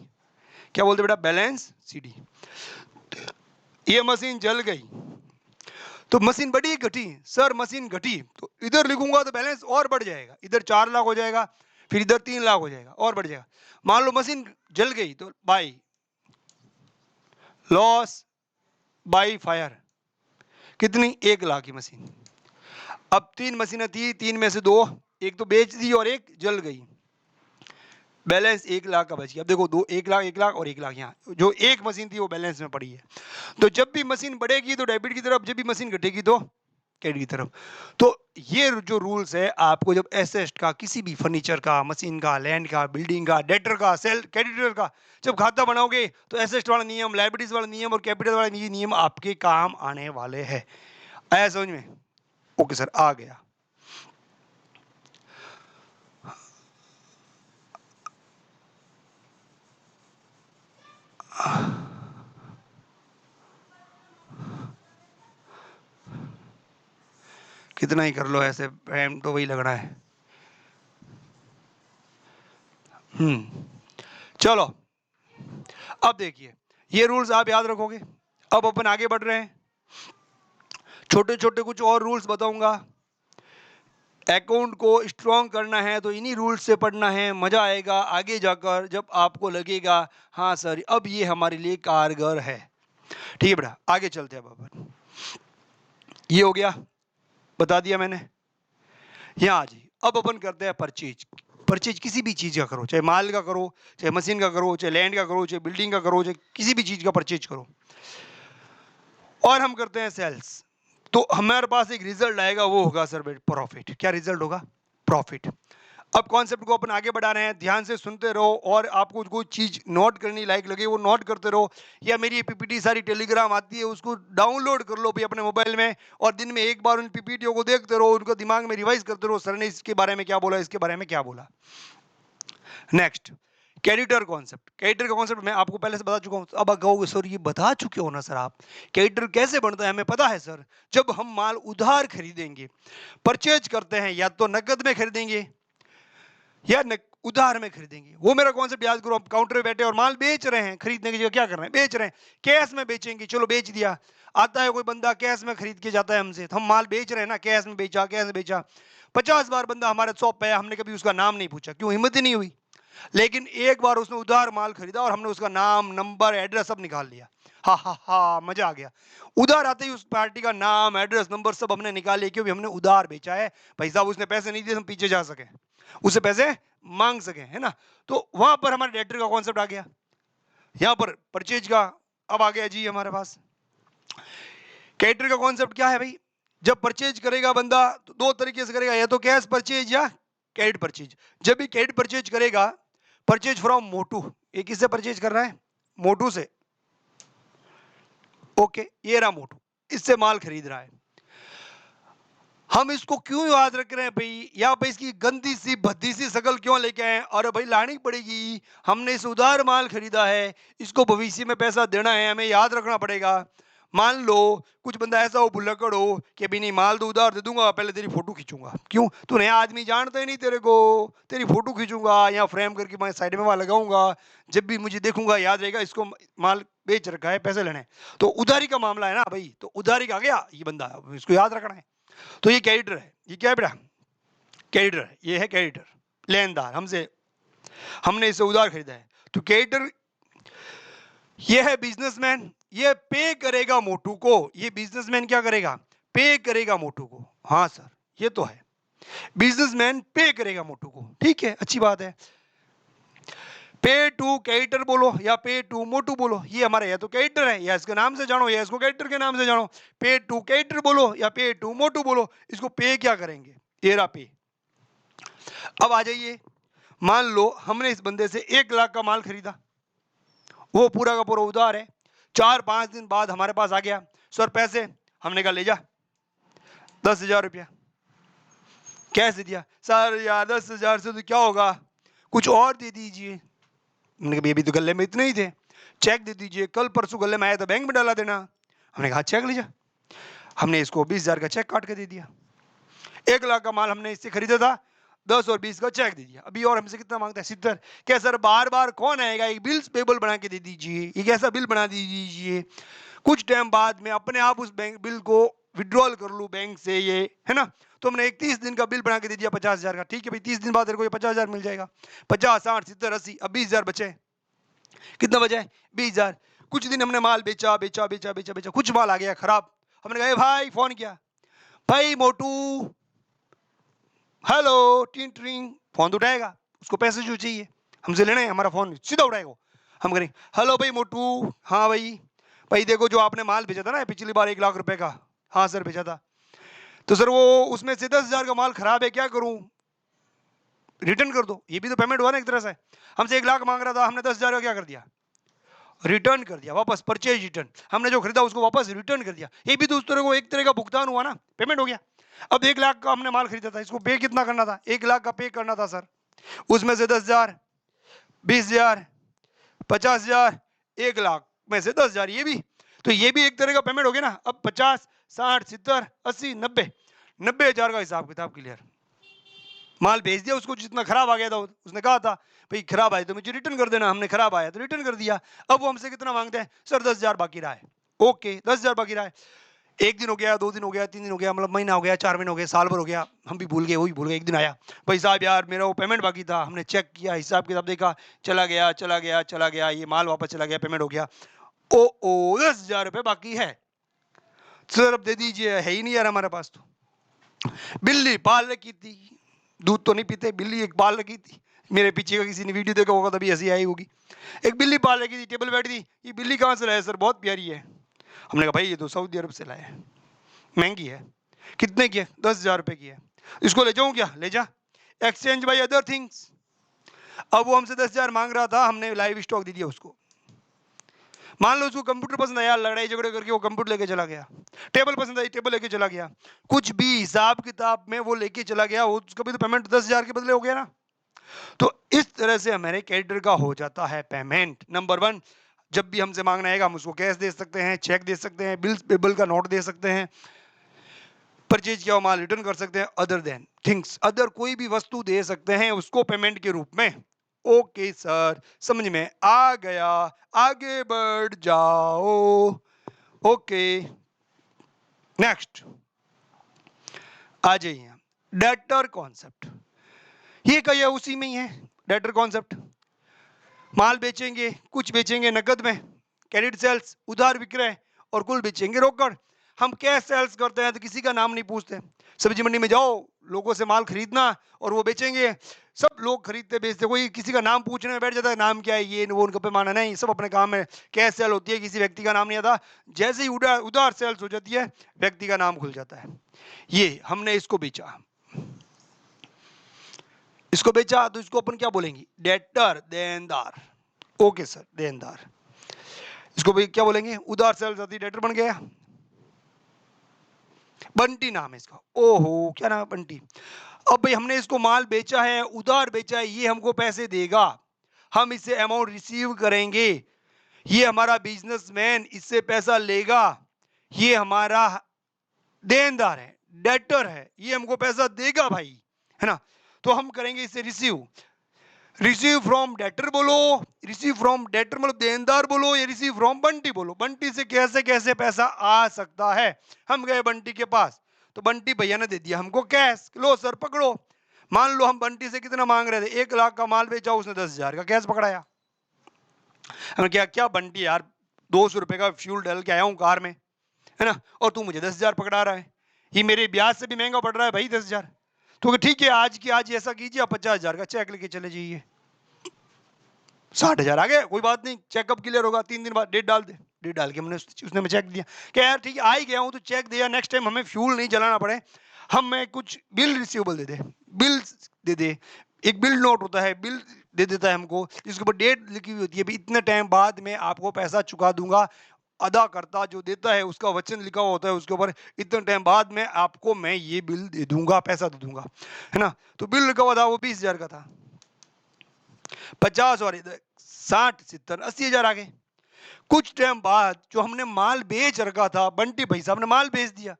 क्या बोलते बेटा? Balance CD. ये मशीन जल गई तो मशीन बढ़ी घटी? सर मशीन घटी तो इधर लिखूंगा तो बैलेंस और बढ़ जाएगा, इधर 4,00,000 हो जाएगा, फिर इधर 3,00,000 हो जाएगा और बढ़ जाएगा। मान लो मशीन जल गई तो बाई लॉस बाई फायर, कितनी? 1,00,000 की मशीन। अब 3 मशीनें थी, 3 में से 2, एक तो बेच दी और एक जल गई, बैलेंस 1,00,000 का बच गया। अब देखो 1,00,000 1,00,000 और 1,00,000 यहाँ जो एक मशीन थी वो बैलेंस में पड़ी है। तो जब भी मशीन बढ़ेगी तो डेबिट की तरफ, जब भी मशीन घटेगी तो क्रेडिट की तरफ। तो ये जो रूल्स है, आपको जब एसेट का, किसी भी फर्नीचर का, मशीन का, लैंड का, बिल्डिंग का, डेटर का, सेल क्रेडिटर का जब खाता बनाओगे तो एसेट वाला नियम, लायबिलिटीज वाला नियम और कैपिटल वाला ये नियम आपके काम आने वाले हैं। आया समझ में? ओके सर, आ गया। कितना ही कर लो ऐसे, टाइम तो वही लगना है। चलो, अब देखिए, ये रूल्स आप याद रखोगे। अब अपन आगे बढ़ रहे हैं, छोटे छोटे कुछ और रूल्स बताऊंगा। अकाउंट को स्ट्रॉन्ग करना है तो इन्हीं रूल्स से पढ़ना है, मजा आएगा आगे जाकर, जब आपको लगेगा हाँ सर अब ये हमारे लिए कारगर है। ठीक है बेटा, आगे चलते हैं। अब अपन, ये हो गया, बता दिया मैंने। यहाँ जी, अब अपन करते हैं परचेज। परचेज किसी भी चीज का करो, चाहे माल का करो, चाहे मशीन का करो, चाहे लैंड का करो, चाहे बिल्डिंग का करो, चाहे किसी भी चीज का परचेज करो। और हम करते हैं सेल्स, तो हमारे पास एक रिजल्ट आएगा, वो होगा सर प्रॉफिट। क्या रिजल्ट होगा? प्रॉफिट। अब कॉन्सेप्ट को अपन आगे बढ़ा रहे हैं, ध्यान से सुनते रहो, और आपको कोई चीज नोट करनी लायक लगे वो नोट करते रहो, या मेरी पीपीटी सारी टेलीग्राम आती है उसको डाउनलोड कर लो भी अपने मोबाइल में, और दिन में एक बार उन पीपीटीओ को देखते रहो, उनको दिमाग में रिवाइज करते रहो, सर ने इसके बारे में क्या बोला, इसके बारे में क्या बोला। Next, creditor concept. क्रेडिटर का कॉन्सेप्ट मैं आपको पहले से बता चुका हूं। अब कहोगे सर ये बता चुके हो ना सर आप, क्रेडिटर कैसे बनता है? हमें पता है सर, जब हम माल उधार खरीदेंगे, परचेज करते हैं, या तो नकद में खरीदेंगे या उधार में खरीदेंगे। वो मेरा कॉन्सेप्ट याद करो, हम काउंटर पे बैठे और माल बेच रहे हैं, खरीदने की जगह क्या कर रहे हैं, बेच रहे हैं। कैश में बेचेंगे, चलो बेच दिया, आता है कोई बंदा कैश में खरीद के जाता है हमसे, तो हम माल बेच रहे हैं ना, कैश में बेचा, कैश में बेचा। 50 बार बंदा हमारे शॉप पे आया, हमने कभी उसका नाम नहीं पूछा, क्यों? हिम्मत ही नहीं हुई। लेकिन एक बार उसने उधार माल खरीदा और हमने उसका नाम, नंबर, एड्रेस सब निकाल लिया। हा हा हा, मजा आ गया। उधार आते ही उस पार्टी का नाम, एड्रेस, नंबर सब हमने निकाल लिया, क्योंकि हमने उधार बेचा है। भाई साहब उसने पैसे नहीं दिए, हम पीछे जा सके, उससे पैसे मांग सके, है ना। तो वहां पर हमारे डेटर का कॉन्सेप्ट आ गया। यहां पर परचेज का अब आ गया जी हमारे पास। क्रेडिटर का कॉन्सेप्ट क्या है भाई? जब परचेज करेगा बंदा तो दो तरीके से करेगा, या तो कैश परचेज या क्रेडिट परचेज। जब भी क्रेडिट परचेज करेगा, परचेज फ्रॉम मोटू, ये किससे परचेज कर रहा है? मोटू से। ओके, ये रहा मोटू, इससे माल खरीद रहा है। हम इसको क्यों याद रख रहे हैं भाई? यहाँ पे इसकी गंदी सी भद्दी सी शकल क्यों लेके आए? और भाई लानी पड़ेगी, हमने इस उधार माल खरीदा है, इसको भविष्य में पैसा देना है, हमें याद रखना पड़ेगा। मान लो कुछ बंदा ऐसा हो, भुलक्कड़ हो कि भी नहीं माल तो उधार दे दूंगा, पहले तेरी फोटो खींचूंगा। क्यों? तू नया आदमी जानता ही नहीं तेरे को, तेरी फोटो खींचूंगा, यहाँ फ्रेम करके मैं साइड में वहां लगाऊंगा, जब भी मुझे देखूंगा याद रहेगा इसको माल बेच रखा है, पैसे लेने। तो उधारी का मामला है ना भाई, तो उधारी का आ गया ये बंदा, इसको याद रखना है। तो ये क्रेडिटर है, ये क्या है बेटा? क्रेडिटर है, ये है क्रेडिटर, लेनदार हमसे, हमने इसे उधार खरीदा है। तो क्रेडिटर ये है बिजनेसमैन, ये पे करेगा मोटू को। ये बिजनेसमैन क्या करेगा? पे करेगा मोटू को। हाँ सर, ये तो है, बिजनेसमैन पे करेगा मोटू को, ठीक है, अच्छी बात है। पे टू क्रेडिटर बोलो या पे टू मोटू बोलो, ये हमारा या तो क्रेडिटर है, या इसके नाम से जानो, या इसको क्रेडिटर के नाम से जानो। पे टू क्रेडिटर बोलो या पे टू मोटू बोलो, इसको पे क्या करेंगे? ये रहा पे। अब आ जाइए, मान लो हमने इस बंदे से 1 लाख का माल खरीदा, वो पूरा का पूरा उधार है। 4-5 दिन बाद हमारे पास आ गया, सर पैसे, हमने कहा ले जा 10,000 रुपया। कैसे दिया? सर यार 10,000 से तो क्या होगा, कुछ और दे दीजिए। हमने कहा अभी तो गले में इतने ही थे, चेक दे दीजिए, कल परसों गले में आया तो बैंक में डाला देना। हमने कहा चेक ले जा। हमने इसको 20,000 का चेक काट के दे दिया। 1 लाख का माल हमने इससे खरीदा था, 10 और 20 का चेक दे दिया। अभी और हमसे कितना मांगता है? 70। क्या सर बार बार कौन आएगा, एक बिल्स पेबल बना के दे दीजिए, एक ऐसा बिल बना दीजिए, कुछ टाइम बाद में अपने आप उस बैंक बिल को विड्रॉल कर लूँ बैंक से, ये है ना। तो हमने एक 30 दिन का बिल बना के दे दिया 50,000 का। ठीक है भाई, 30 दिन बाद तेरे को ये 50,000 मिल जाएगा। 50, 60, 70, 80, अब 20,000 बचे। कितना बचा है? 20,000। कुछ दिन हमने माल बेचा बेचा बेचा बेचा बेचा, कुछ माल आ गया खराब। हमने कहा भाई, फोन किया, भाई मोटू, हेलो, टिंग टिंग, फोन तो उठाएगा, उसको पैसे जो चाहिए हमसे लेना है, हमारा फोन सीधा उठाएगा। हम करेंगे हेलो भाई मोटू, हाँ भाई, भाई देखो जो आपने माल भेजा था ना पिछली बार 1 लाख रुपए का, हाँ सर भेजा था, तो सर वो उसमें से 10,000 का माल खराब है, क्या करूं? रिटर्न कर दो, ये भी तो पेमेंट हुआ ना एक तरह से। हमसे 1 लाख मांग रहा था, हमने 10,000 का क्या कर दिया? रिटर्न कर दिया, वापस परचेज रिटर्न, हमने जो खरीदा उसको वापस रिटर्न कर दिया। ये भी तो उस तरह को एक तरह का भुगतान हुआ ना, पेमेंट हो गया। अब 1 लाख का हमने माल खरीदा था, इसको पे कितना करना था? 1 लाख का पे करना था सर। उसमें से 10,000, 20,000, 50,000, 1 लाख में से 10,000, ये भी तो ये भी एक तरह का पेमेंट हो गया ना। अब 50, 60, 70, 80, 90 हजार का हिसाब किताब क्लियर। माल भेज दिया उसको, जितना खराब आ गया था उसने कहा था भाई खराब आए तो मुझे रिटर्न कर देना, हमने खराब आया तो रिटर्न कर दिया। अब वो हमसे कितना मांगते हैं? सर 10,000 बाकी रहा है। ओके, 10,000 बाकी रहा है। 1 दिन हो गया, 2 दिन हो गया, 3 दिन हो गया, मतलब महीना हो गया, 4 महीने हो गए, साल भर हो गया, हम भी भूल गए, वो भी भूल गए। एक दिन आया, भाई साहब यार मेरा वो पेमेंट बाकी था, हमने चेक किया, हिसाब किताब देखा, चला गया चला गया चला गया, ये माल वापस चला गया, पेमेंट हो गया। ओ ओ 10,000 रुपये बाकी है सर, अब दे दीजिए, है ही नहीं यार हमारे पास। तो बिल्ली पाल रखी थी, दूध तो नहीं पीते, बिल्ली एक पाल रखी थी। मेरे पीछे का किसी ने वीडियो देखा होगा तभी हंसी आई होगी। एक बिल्ली पाल रखी थी, टेबल बैठी थी, ये बिल्ली कहाँ से लाया सर? बहुत प्यारी है। हमने कहा भाई ये तो सऊदी अरब से लाया है, महंगी है। कितने की है? 10,000 रुपए की है। इसको ले जाऊं क्या? ले जा, एक्सचेंज बाई अदर थिंग्स। अब वो हमसे 10,000 मांग रहा था, हमने लाइव स्टॉक दे दिया उसको। मान लो उसको कंप्यूटर पसंद आया, लड़ाई झगड़े करके वो कंप्यूटर लेके चला गया। टेबल पसंद आई, टेबल लेके चला गया। कुछ भी हिसाब किताब में वो लेके चला गया, उसका भी तो पेमेंट 10,000 के बदले हो गया ना। तो इस तरह से हमारे क्रेडिटर का हो जाता है पेमेंट। नंबर 1, जब भी हमसे मांगना आएगा हम उसको कैश दे सकते हैं, चेक दे सकते हैं, बिल्स पेबल का नोट दे सकते हैं, परचेज किया हुआ माल रिटर्न कर सकते हैं, अदर देन थिंग्स, अदर कोई भी वस्तु दे सकते हैं उसको पेमेंट के रूप में। ओके सर, समझ में आ गया, आगे बढ़ जाओ। ओके, नेक्स्ट आ जाइए, डेटर कॉन्सेप्ट। ये कहिए उसी में ही है डेटर कॉन्सेप्ट। माल बेचेंगे, कुछ बेचेंगे नकद में, क्रेडिट सेल्स, उधार विक्रय, और कुल बेचेंगे रोकड़। हम कैश सेल्स करते हैं तो किसी का नाम नहीं पूछते। सब्जी मंडी में जाओ, लोगों से माल खरीदना और वो बेचेंगे, सब लोग खरीदते बेचते, कोई किसी का नाम पूछने में बैठ जाता है, नाम क्या है ये वो, उनका पैमाना नहीं, सब अपने काम में। कैश सेल होती है, किसी व्यक्ति का नाम नहीं आता। जैसे ही उधार उधार सेल्स हो जाती है, व्यक्ति का नाम खुल जाता है। ये हमने इसको बेचा, इसको बेचा तो इसको अपन क्या बोलेंगे? डेटर, देनदार। ओके सर, देनदार। इसको भी क्या बोलेंगे? उधार सेल्स आती, डेटर बन गया। बंटी नाम है इसका। ओहो, क्या नाम है? बंटी। अब भाई हमने इसको माल बेचा है, उधार बेचा है, ये हमको पैसे देगा, हम इससे अमाउंट रिसीव करेंगे। ये हमारा बिजनेसमैन इससे पैसा लेगा, ये हमारा देनदार है, डेटर है, ये हमको पैसा देगा भाई, है ना। तो हम करेंगे इससे रिसीव। रिसीव फ्रॉम डेटर बोलो, रिसीव फ्रॉम डेटर मतलब देनदार बोलो, या रिसीव फ्रॉम बंटी बोलो। बंटी से कैसे कैसे पैसा आ सकता है? हम गए बंटी के पास, तो बंटी भैया ने दे दिया हमको कैश, लो सर पकड़ो। मान लो हम बंटी से कितना मांग रहे थे? 1 लाख का माल बेचा, उसने 10,000 का कैश पकड़ाया। हमने क्या क्या बंटी यार, 200 रुपए का फ्यूल डाल के आया हूं कार में, है ना, और तू मुझे 10,000 पकड़ा रहा है, ये मेरे ब्याज से भी महंगा पड़ रहा है भाई 10,000। तो ठीक है, आज की आज ऐसा कीजिए, आप 50,000 का चेक लेके चले जाइए। 60,000 आ गए, कोई बात नहीं, चेकअप क्लियर होगा, 3 दिन बाद डेट डाल दे। डेट डाल के हमने उसने में चेक दिया कि यार ठीक है आ ही गया हूं तो चेक दिया, नेक्स्ट टाइम हमें फ्यूल नहीं जलाना पड़े, हमें कुछ बिल रिसीवेबल दे दे, बिल दे दे। एक बिल नोट होता है, बिल दे देता है हमको, जिसके ऊपर डेट लिखी हुई होती है, भाई इतने टाइम बाद में आपको पैसा चुका दूंगा। अदा करता जो देता है उसका वचन लिखा हुआ होता है उसके ऊपर, इतने टाइम बाद में आपको मैं ये बिल दे दूंगा, पैसा दे दूंगा, है ना। तो बिल लिखा हुआ था, वो 20,000 का था। 50 और 60, 70, 80,000 आ गए। कुछ टाइम बाद जो हमने माल बेच रखा था, बंटी भाई साहब ने माल बेच दिया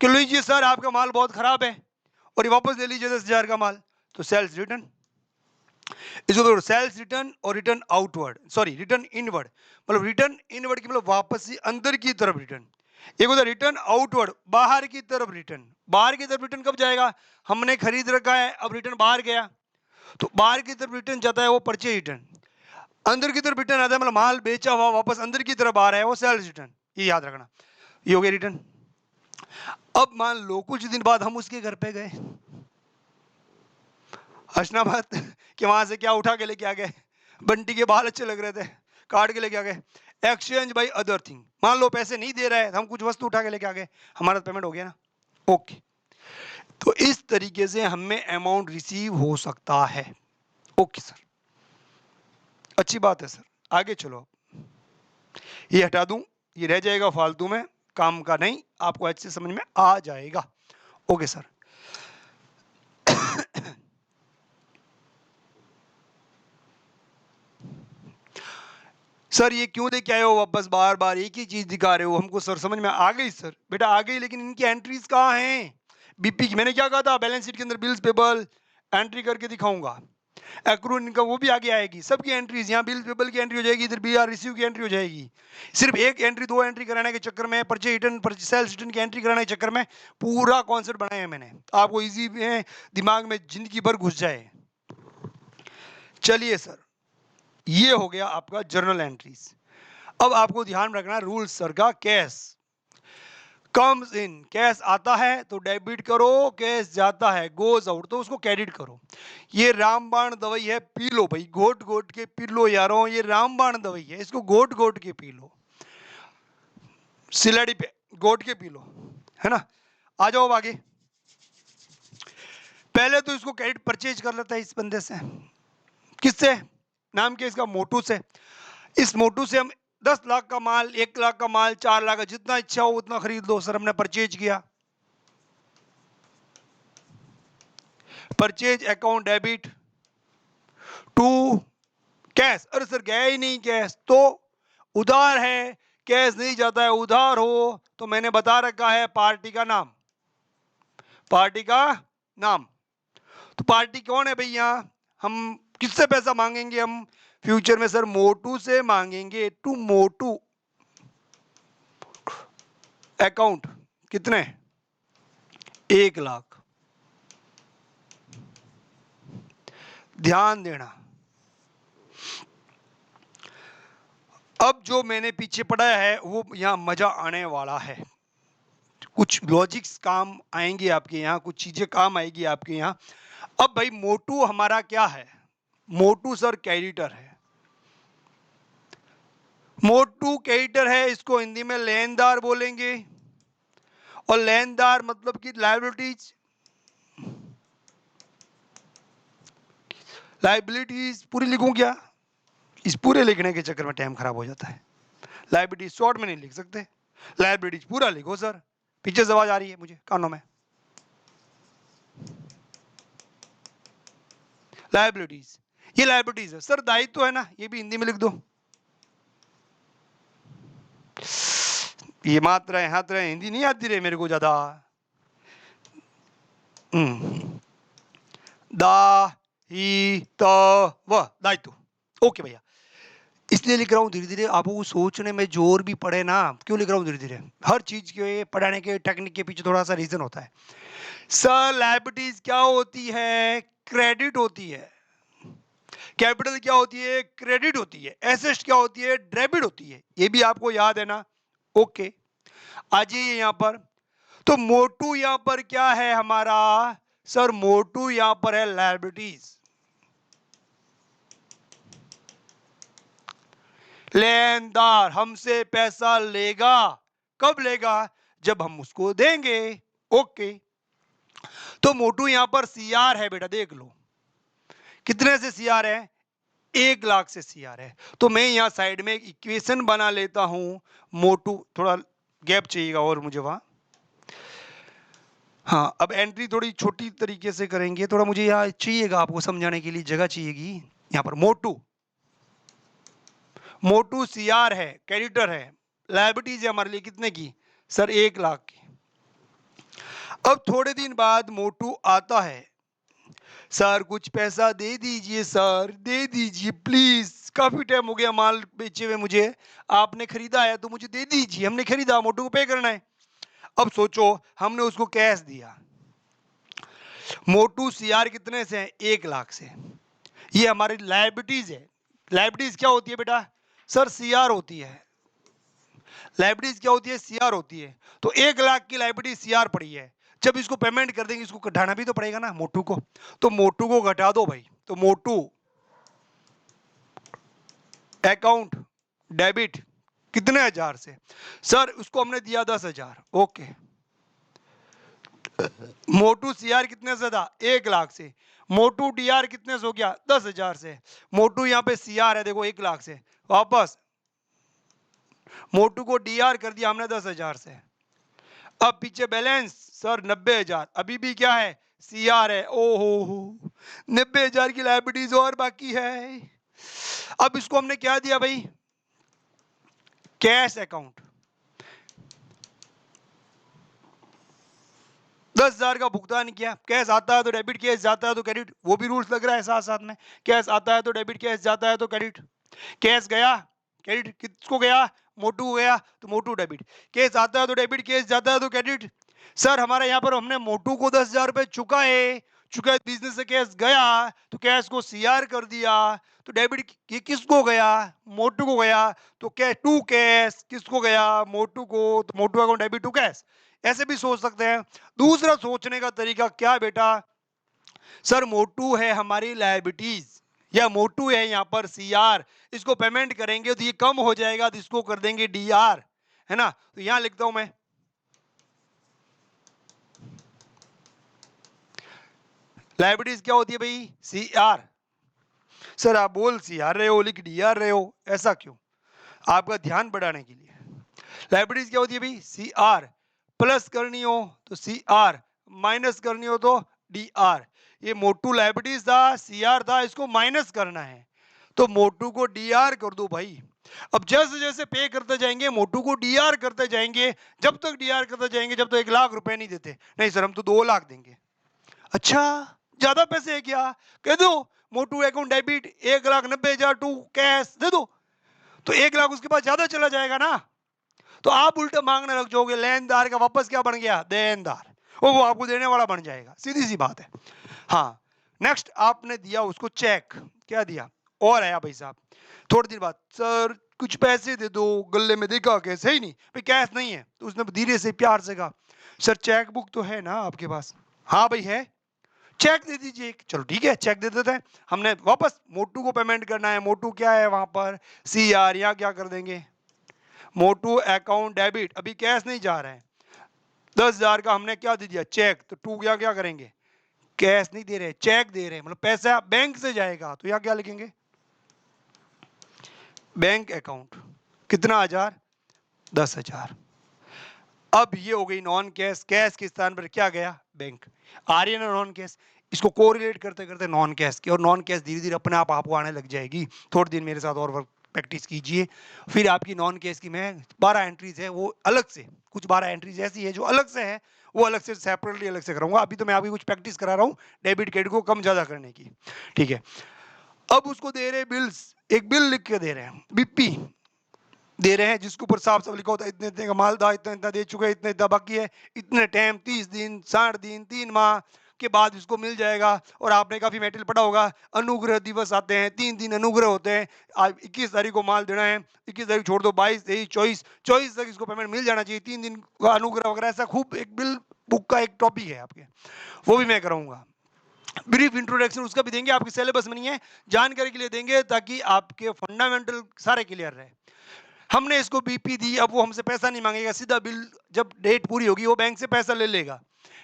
कि लीजिए सर आपका माल बहुत खराब है और ये वापस ले लीजिए 10,000 का माल। तो सेल्स रिटर्न, इसको सेल्स रिटर्न और return outward, sorry return inward, मतलब रिटर्न इनवर्ड की मतलब वापस से अंदर की तरफ रिटर्न। एक होता है रिटर्न आउटवर्ड, बाहर की तरफ रिटर्न। बाहर की तरफ रिटर्न कब जाएगा? हमने खरीद रखा है, अब रिटर्न बाहर गया, तो बाहर की तरफ रिटर्न जाता है वो परचेज रिटर्न। अंदर की तरफ रिटर्न आता है, मतलब माल बेचा हुआ वापस अंदर की तरफ आ रहा है, वो सेल्स रिटर्न। ये याद रखना, ये हो गया रिटर्न। अब मान लो कुछ दिन बाद हम उसके घर पे गए, हसनाबाद कि वहां से क्या उठा के लेके आ गए, बंटी के बाल अच्छे लग रहे थे, काट के लेके आ गए। एक्सचेंज बाई अदर थिंग, मान लो पैसे नहीं दे रहा है, हम कुछ वस्तु उठा के लेके आ गए, हमारा पेमेंट हो गया ना। ओके, तो इस तरीके से हमें अमाउंट रिसीव हो सकता है। ओके सर, अच्छी बात है सर, आगे चलो। ये हटा दूं, ये रह जाएगा फालतू में, काम का नहीं, आपको अच्छे समझ में आ जाएगा। Okay sir. सर ये क्यों लेके आए हो वापस, बार बार एक ही चीज दिखा रहे हो हमको? सर समझ में आ गई सर, बेटा आ गई, लेकिन इनकी एंट्रीज कहाँ हैं? बीपी की मैंने क्या कहा था, बैलेंस शीट के अंदर बिल्स पेबल एंट्री करके दिखाऊंगा। एक्रू इनकम वो भी आगे आएगी, सबकी एंट्रीज, यहाँ बिल्स पेबल की एंट्री हो जाएगी, इधर बीआर रिसीव की एंट्री हो जाएगी। सिर्फ एक एंट्री दो एंट्री कराने के चक्कर में, परचेज रिटर्न सेल्स रिटर्न की एंट्री कराने के चक्कर में पूरा कॉन्सेप्ट बनाया है मैंने, आपको इजी में दिमाग में जिंदगी भर घुस जाए। चलिए सर, ये हो गया आपका जर्नल एंट्रीज। अब आपको ध्यान रखना रूल सर का, कैश कम्स इन, कैश आता है तो डेबिट करो, कैश जाता है गोज आउट तो उसको क्रेडिट करो। ये रामबाण दवाई है, पी लो भाई, घोट घोट के पी लो यारों, ये रामबाण दवाई है, इसको घोट घोट के पी लो, सिलेडी पे घोट के पी लो, है ना। आ जाओ आगे। पहले तो इसको क्रेडिट परचेज कर लेता है इस बंदे से, किससे, नाम के इसका मोटू से। इस मोटू से हम 10 लाख का माल, 1 लाख का माल, 4 लाख का, जितना इच्छा हो उतना खरीद लो सर, हमने परचेज किया। Purchase account debit to cash, अरे सर गया ही नहीं कैश, तो उधार है, कैश नहीं जाता है, उधार हो तो मैंने बता रखा है पार्टी का नाम, पार्टी का नाम। तो पार्टी कौन है भैया, हम किससे पैसा मांगेंगे, हम फ्यूचर में सर मोटू से मांगेंगे, टू मोटू अकाउंट, कितने, 1 लाख। ध्यान देना, अब जो मैंने पीछे पढ़ाया है वो यहां मजा आने वाला है, कुछ लॉजिक्स काम आएंगे आपके यहाँ, कुछ चीजें काम आएगी आपके यहाँ। अब भाई मोटू हमारा क्या है, मोटू सर क्रेडिटर है, मोटू क्रेडिटर है, इसको हिंदी में लेनदार बोलेंगे, और लेनदार मतलब कि लायबिलिटीज, लायबिलिटीज पूरी लिखूं क्या, इस पूरे लिखने के चक्कर में टाइम खराब हो जाता है, लायबिलिटीज शॉर्ट में नहीं लिख सकते, लायबिलिटीज पूरा लिखो सर। पीछे से आवाज आ रही है मुझे कानों में, लायबिलिटीज, ये लायबिलिटीज है सर, दायित्व है ना, ये भी हिंदी में लिख दो, ये मात्राएं हात्राएं हिंदी नहीं आती रहे मेरे को ज्यादा। दायित्व, ओके भैया, इसलिए लिख रहा हूं धीरे धीरे, आपको सोचने में जोर भी पड़े ना, क्यों लिख रहा हूं धीरे धीरे, हर चीज के पढ़ाने के टेक्निक के पीछे थोड़ा सा रीजन होता है। सर लायबिलिटीज क्या होती है, क्रेडिट होती है, कैपिटल क्या होती है, क्रेडिट होती है, एसेट क्या होती है, डेबिट होती है, ये भी आपको याद है ना। ओके, आ जाइए यहां पर, तो मोटू यहां पर क्या है हमारा, सर मोटू यहां पर है लायबिलिटीज, लेनदार हमसे पैसा लेगा, कब लेगा, जब हम उसको देंगे। ओके, तो मोटू यहां पर सीआर है बेटा, देख लो कितने से सीआर है, 1 लाख से सीआर है, तो मैं यहां साइड में एक इक्वेशन बना लेता हूं, मोटू, थोड़ा गैप चाहिएगा और मुझे वहां, हाँ अब एंट्री थोड़ी छोटी तरीके से करेंगे, थोड़ा मुझे यहाँ चाहिएगा, आपको समझाने के लिए जगह चाहिएगी। यहाँ पर मोटू, मोटू सीआर है, क्रेडिटर है, लायबिलिटीज है हमारे लिए कितने की, सर 1 लाख की। अब थोड़े दिन बाद मोटू आता है, सर कुछ पैसा दे दीजिए, सर दे दीजिए प्लीज, काफी टाइम हो गया माल बेचे हुए मुझे, आपने खरीदा है तो मुझे दे दीजिए, हमने खरीदा, मोटू को पे करना है। अब सोचो हमने उसको कैश दिया, मोटू सीआर कितने से है, 1 लाख से, ये हमारी लायबिलिटीज है। लायबिलिटीज क्या होती है बेटा, सर सीआर होती है, लायबिलिटीज क्या होती है, सीआर होती है, तो 1 लाख की लायबिलिटी सीआर पड़ी है, जब इसको पेमेंट कर देंगे इसको घटाना भी तो पड़ेगा ना मोटू को, तो मोटू को घटा दो भाई, तो मोटू अकाउंट डेबिट कितने हजार से, सर उसको हमने दिया 10,000, ओके, मोटू सीआर कितने से था? 1 लाख से। मोटू डीआर कितने से हो गया? 10,000 से। मोटू यहाँ पे सीआर है देखो 1 लाख से, वापस मोटू को डीआर कर दिया हमने 10,000 से। अब पीछे बैलेंस सर 90,000, अभी भी क्या है? सीआर है। ओहो 90,000 की लायबिलिटीज और बाकी है। अब इसको हमने क्या दिया भाई? Cash account. 10,000 का भुगतान किया, कैश आता है तो डेबिट, कैश जाता है तो क्रेडिट, वो भी रूल्स लग रहा है साथ साथ में। कैश आता है तो डेबिट, कैश जाता है तो क्रेडिट। कैश गया क्रेडिट, किसको गया? मोटू को गया तो मोटू डेबिट। कैश आता है तो डेबिट, कैश जाता है तो क्रेडिट। सर हमारे यहाँ पर हमने मोटू को 10,000 रुपए चुका है बिजनेस से, कैश गया तो कैश को सीआर कर दिया, तो डेबिट ये किसको गया? मोटू को गया। तो कैश टू कैश किसको गया? मोटू को। तो Motu account debit to cash, ऐसे भी सोच सकते हैं। दूसरा सोचने का तरीका क्या बेटा? सर मोटू है हमारी लायबिलिटीज, या मोटू है यहाँ पर सीआर, इसको पेमेंट करेंगे तो ये कम हो जाएगा, तो इसको कर देंगे डीआर, है ना? तो यहां लिखता हूं मैं, लायबिलिटीज क्या होती है भाई? सीआर। सर आप बोल सीआर रहे हो लिख डीआर रहे हो, ऐसा क्यों? आपका ध्यान बढ़ाने के लिए। लायबिलिटीज क्या होती है भाई? सीआर। प्लस करनी हो तो सीआर, माइनस करनी हो तो डीआर। ये मोटू लायबिलिटीज था, सीआर था, इसको माइनस करना है तो मोटू को डीआर कर दो भाई। अब जैसे जैसे पे करते जाएंगे मोटू को डीआर करते जाएंगे, जब तक डीआर करते जाएंगे जब तक 1 लाख रुपए नहीं देते। नहीं सर हम तो 2 लाख देंगे। अच्छा ज्यादा पैसे है क्या? कह दो मोटू अकाउंट डेबिट 1,90,000 टू कैश दे दो, तो 1 लाख उसके पास ज्यादा चला जाएगा ना, तो आप उल्टा मांगने लग जाओगे। लेनदार का वापस क्या बन गया? देनदार, वो आपको देने वाला बन जाएगा, सीधी सी बात है। हाँ नेक्स्ट आपने दिया उसको चेक, क्या दिया? और आया भाई साहब थोड़ी देर बाद, सर कुछ पैसे दे दो, गले में देखा कैसे ही नहीं भाई, कैश नहीं है, तो उसने धीरे से प्यार से कहा सर चेक बुक तो है ना आपके पास? हाँ भाई है। चेक दे दीजिए। चलो ठीक है चेक दे देते हैं। हमने वापस मोटू को पेमेंट करना है, मोटू क्या है वहां पर? सीआर। यहाँ क्या कर देंगे? मोटू अकाउंट डेबिट, अभी कैश नहीं जा रहा है, 10,000 का हमने क्या दे दिया? चेक। तो टू क्या क्या करेंगे? कैश नहीं दे रहे, चेक दे रहे, मतलब पैसा बैंक से जाएगा, तो यहाँ क्या लिखेंगे? Bank account. कितना? 1,000, 10,000। अब ये हो गई नॉन कैश, कैश के स्थान पर क्या गया? बैंक। आ रही है ना नॉन कैश? इसको कोरिलेट करते करते नॉन कैश की, और नॉन कैश धीरे धीरे अपने आप आपको आने लग जाएगी। थोड़े दिन मेरे साथ और वर्क प्रैक्टिस कीजिए, फिर आपकी नॉन कैश की मैं 12 एंट्रीज है वो अलग से, कुछ 12 एंट्रीज ऐसी है जो अलग से है, वो अलग से सेपरेटली अलग से कराऊंगा। अभी तो मैं आपकी कुछ प्रैक्टिस करा रहा हूँ डेबिट क्रेडिट को कम ज्यादा करने की, ठीक है? अब उसको दे रहे बिल्स, एक बिल लिख के दे रहे हैं, बीपी दे रहे हैं, जिसके ऊपर साफ साफ लिखा होता है इतने इतने का माल था, इतना इतना दे चुके, इतना इतना बाकी है, इतने टाइम 30 दिन 60 दिन 3 माह के बाद इसको मिल जाएगा। और आपने काफी मेटेरियल पढ़ा होगा, अनुग्रह दिवस आते हैं, 3 दिन अनुग्रह होते हैं। आज 21 तारीख को माल देना है, 21 तारीख छोड़ दो, 22 23 24 तक इसको पेमेंट मिल जाना चाहिए, 3 दिन का अनुग्रह वगैरह, ऐसा खूब एक बिल बुक का एक टॉपिक है आपके, वो भी मैं कराऊंगा। ब्रीफ इंट्रोडक्शन उसका भी देंगे, आपके सिलेबस में नहीं है, जानकारी के लिए देंगे ताकि आपके फंडामेंटल सारे क्लियर रहे। हमने इसको बीपी दी, अब वो हमसे पैसा नहीं मांगेगा, सीधा बिल जब डेट पूरी होगी वो बैंक से पैसा ले लेगा,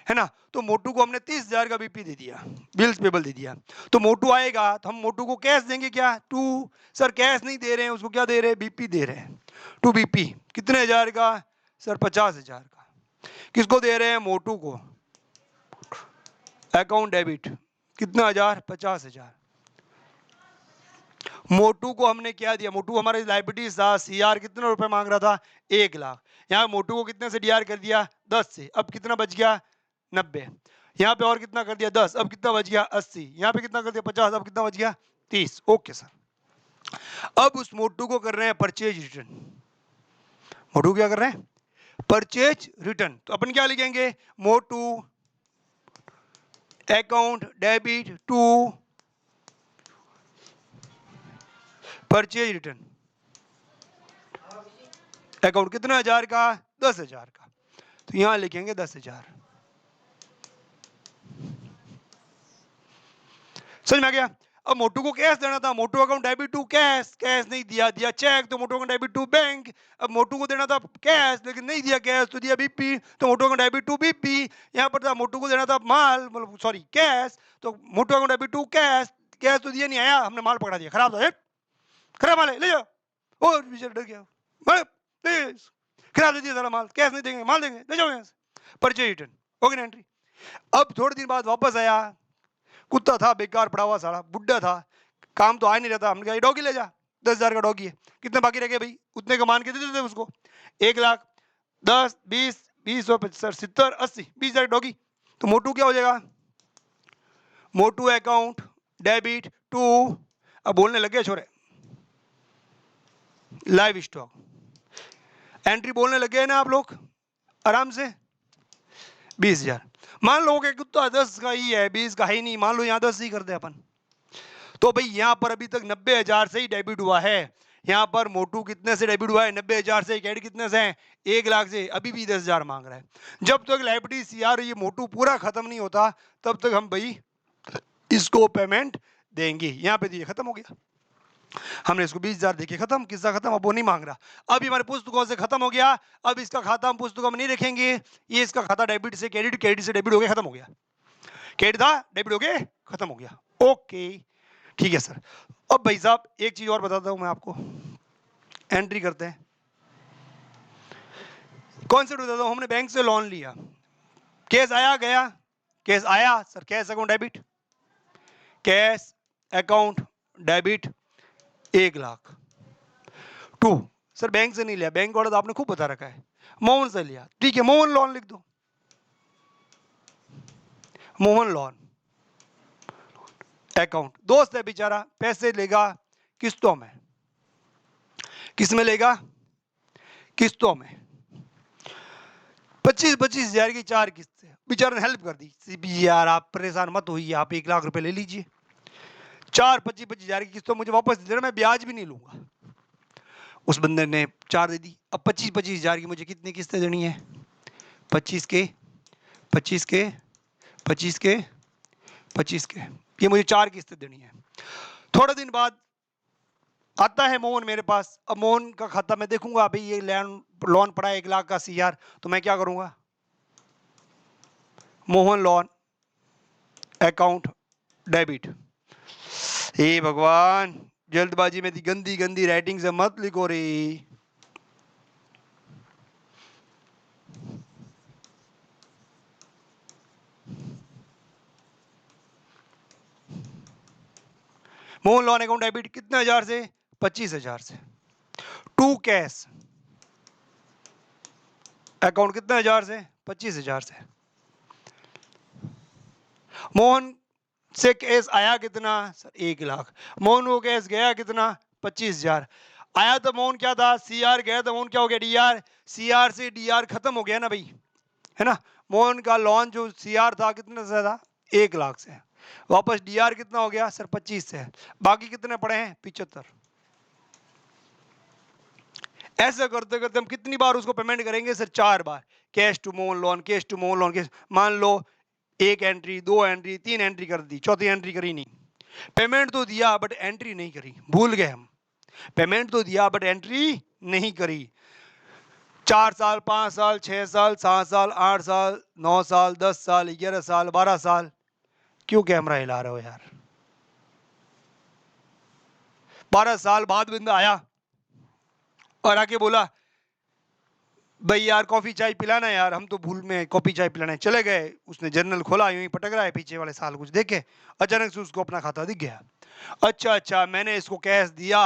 है ना? तो मोटू को हमने 30,000 का बीपी दे दिया, बिल्स पेबल दे दिया। तो मोटू आएगा तो हम मोटू को कैश देंगे, क्या? टू। सर कैश नहीं दे रहे हैं उसको, क्या दे रहे हैं? बीपी दे रहे हैं। टू बीपी कितने हजार का? सर 50,000 का। किसको दे रहे हैं? मोटू को। अकाउंट डेबिट कितना? 1,000, 50,000। मोटू को हमने क्या दिया? मोटू हमारे लाइबिलिटीज था, सीआर कितने रुपए मांग रहा था? 1 लाख। यहाँ मोटू को कितने से डीआर कर दिया? 10 से। अब कितना बच गया? 90। यहाँ पे और कितना कर दिया? 10। अब कितना बच गया? 80। यहाँ पे कितना कर दिया? 50। अब कितना बच गया? 30। Okay sir. अब उस मोटू को कर रहे हैं परचेज रिटर्न। मोटू क्या कर रहे हैं? Purchase return. तो अपन क्या लिखेंगे? Motu account debit to purchase return. Account कितना? 1,000 का? 10,000 का। तो यहां लिखेंगे 10,000। समझ में आ गया? अब मोटू को कैश देना था, Motu account debit to cash, cash नहीं दिया, दिया चेक, तो Motu account debit to bank. अब मोटू को देना था कैश लेकिन नहीं दिया कैश, तो दिया बीपी, तो Motu account debit to BP. यहाँ पर था मोटू को देना था माल, मतलब सॉरी कैश, तो Motu account debit to cash, cash तो दिया नहीं, आया हमने माल पकड़ा दिया, खराब था, खराब माल है, ले जाओ। और बेचारा डर गया, खराब दे दिया सारा माल, कैश नहीं देंगे, माल देंगे, ले जाओ यहाँ से, परचेज रिटर्न हो गई एंट्री। अब थोड़े दिन बाद वापस आया, कुत्ता था बेकार पड़ा हुआ सारा, बुढ़ा था, काम तो आ नहीं रहता, हमने कहा डॉगी ले जा, 10,000 का डॉगी है, कितने बाकी रह गए भाई, उतने का मान के देते थे उसको, 1,00,000, 10, 20, 20, 70, 80, 20,000 डॉगी। तो मोटू क्या हो जाएगा, मोटू अकाउंट डेबिट टू, अब बोलने लगे छोरे, लाइव स्टॉक, एंट्री बोलने लगे ना आप लोग आराम से, 20,000, मान लो कि कुत्ता 10 का ही है, 20 का ही नहीं, मान लो यहाँ 10 ही कर दे अपन, तो भाई यहाँ पर अभी तक 90,000 से ही डेबिट हुआ है। यहाँ पर मोटू कितने से डेबिट हुआ है, 90,000 से, कैड कितने से है, 1,00,000 से, अभी भी 10,000 मांग रहा है। जब तक लाइबिलिटी सीआर ये मोटू पूरा खत्म नहीं होता तब तक हम भाई इसको पेमेंट देंगे। यहाँ पे दिए खत्म हो गया, हमने इसको 20,000 देके खत्म, किस्सा खत्म, अब वो नहीं मांग रहा। अभी हमारे पुस्तकों से खत्म हो गया, अब इसका खाता हम पुस्तकों में नहीं रखेंगे, ये इसका खाता डेबिट से क्रेडिट, क्रेडिट से डेबिट हो गया, खत्म हो गया, क्रेडिट था डेबिट हो गया, खत्म हो गया। ओके ठीक है सर। अब भाई साहब एक चीज और बताता हूं मैं आपको, एंट्री करते हैं, कॉन्सेप्ट बताता हूं। हमने बैंक से लोन लिया, केस आया गया, केस आया sir, cash account debit, cash account debit 1,00,000 to, sir bank से नहीं लिया, बैंक वाला तो आपने खूब बता रखा है, मोहन से लिया, ठीक है मोहन लोन लिख दो, मोहन लोन अकाउंट, दोस्त है बेचारा, पैसे लेगा किस्तों में, किस में लेगा, किस्तों में, 25,000 की 4 किस्तें, बेचारे ने हेल्प कर दी, यार आप परेशान मत होइए, आप 1,00,000 रुपए ले लीजिए, 4 25,000 की किस्तों मुझे वापस दे देना, मैं ब्याज भी नहीं लूंगा। उस बंदे ने 4 दे दी, अब 25,000 की मुझे कितनी किस्तें देनी है, 25 के 25 के 25 के 25 के, ये मुझे 4 किस्तें देनी है। थोड़े दिन बाद आता है मोहन मेरे पास, अब मोहन का खाता मैं देखूंगा, भाई ये लोन पड़ा है 1,00,000 का सीआर, तो मैं क्या करूंगा, मोहन लोन अकाउंट डेबिट, हे भगवान जल्दबाजी में गंदी गंदी राइटिंग से मत लिखो रे, मोहन लोन अकाउंट डेबिट कितने हजार से, 25,000 से, टू कैश अकाउंट कितने हजार से, 25,000 से, मोहन से केस आया कितना सर, 1,00,000, मोहन को केस गया कितना, 25,000, आया तो मोहन क्या था सीआर, गया तो मोहन क्या हो गया डीआर, सीआर से डीआर खत्म हो गया ना भाई, है ना, मोहन का लोन जो सीआर था कितने से था, 1,00,000 से, वापस डीआर कितना हो गया सर, 25 से, बाकी कितने पड़े हैं, 75। ऐसा करते करते हम कितनी बार उसको पेमेंट करेंगे सर, 4 बार, cash to Mohan loan, cash to Mohan loan, cash, मान लो 1 एंट्री, 2 एंट्री, 3 एंट्री कर दी, चौथी एंट्री करी नहीं, पेमेंट तो दिया बट एंट्री नहीं करी, भूल गए हम, पेमेंट तो दिया बट एंट्री नहीं करी, 4 साल, 5 साल, 6 साल, 7 साल, 8 साल, 9 साल, 10 साल, 11 साल, 12 साल, क्यों कैमरा हिला रहे हो यार, 12 साल बाद बंदा आया और आके बोला भाई यार कॉफी चाय पिलाना यार, हम तो भूल में कॉफी चाय पिलाने चले गए, उसने जर्नल खोला, यूं ही पटक रहा है पीछे वाले साल कुछ देखे, अचानक से उसको अपना खाता दिख गया, अच्छा अच्छा मैंने इसको कैश दिया,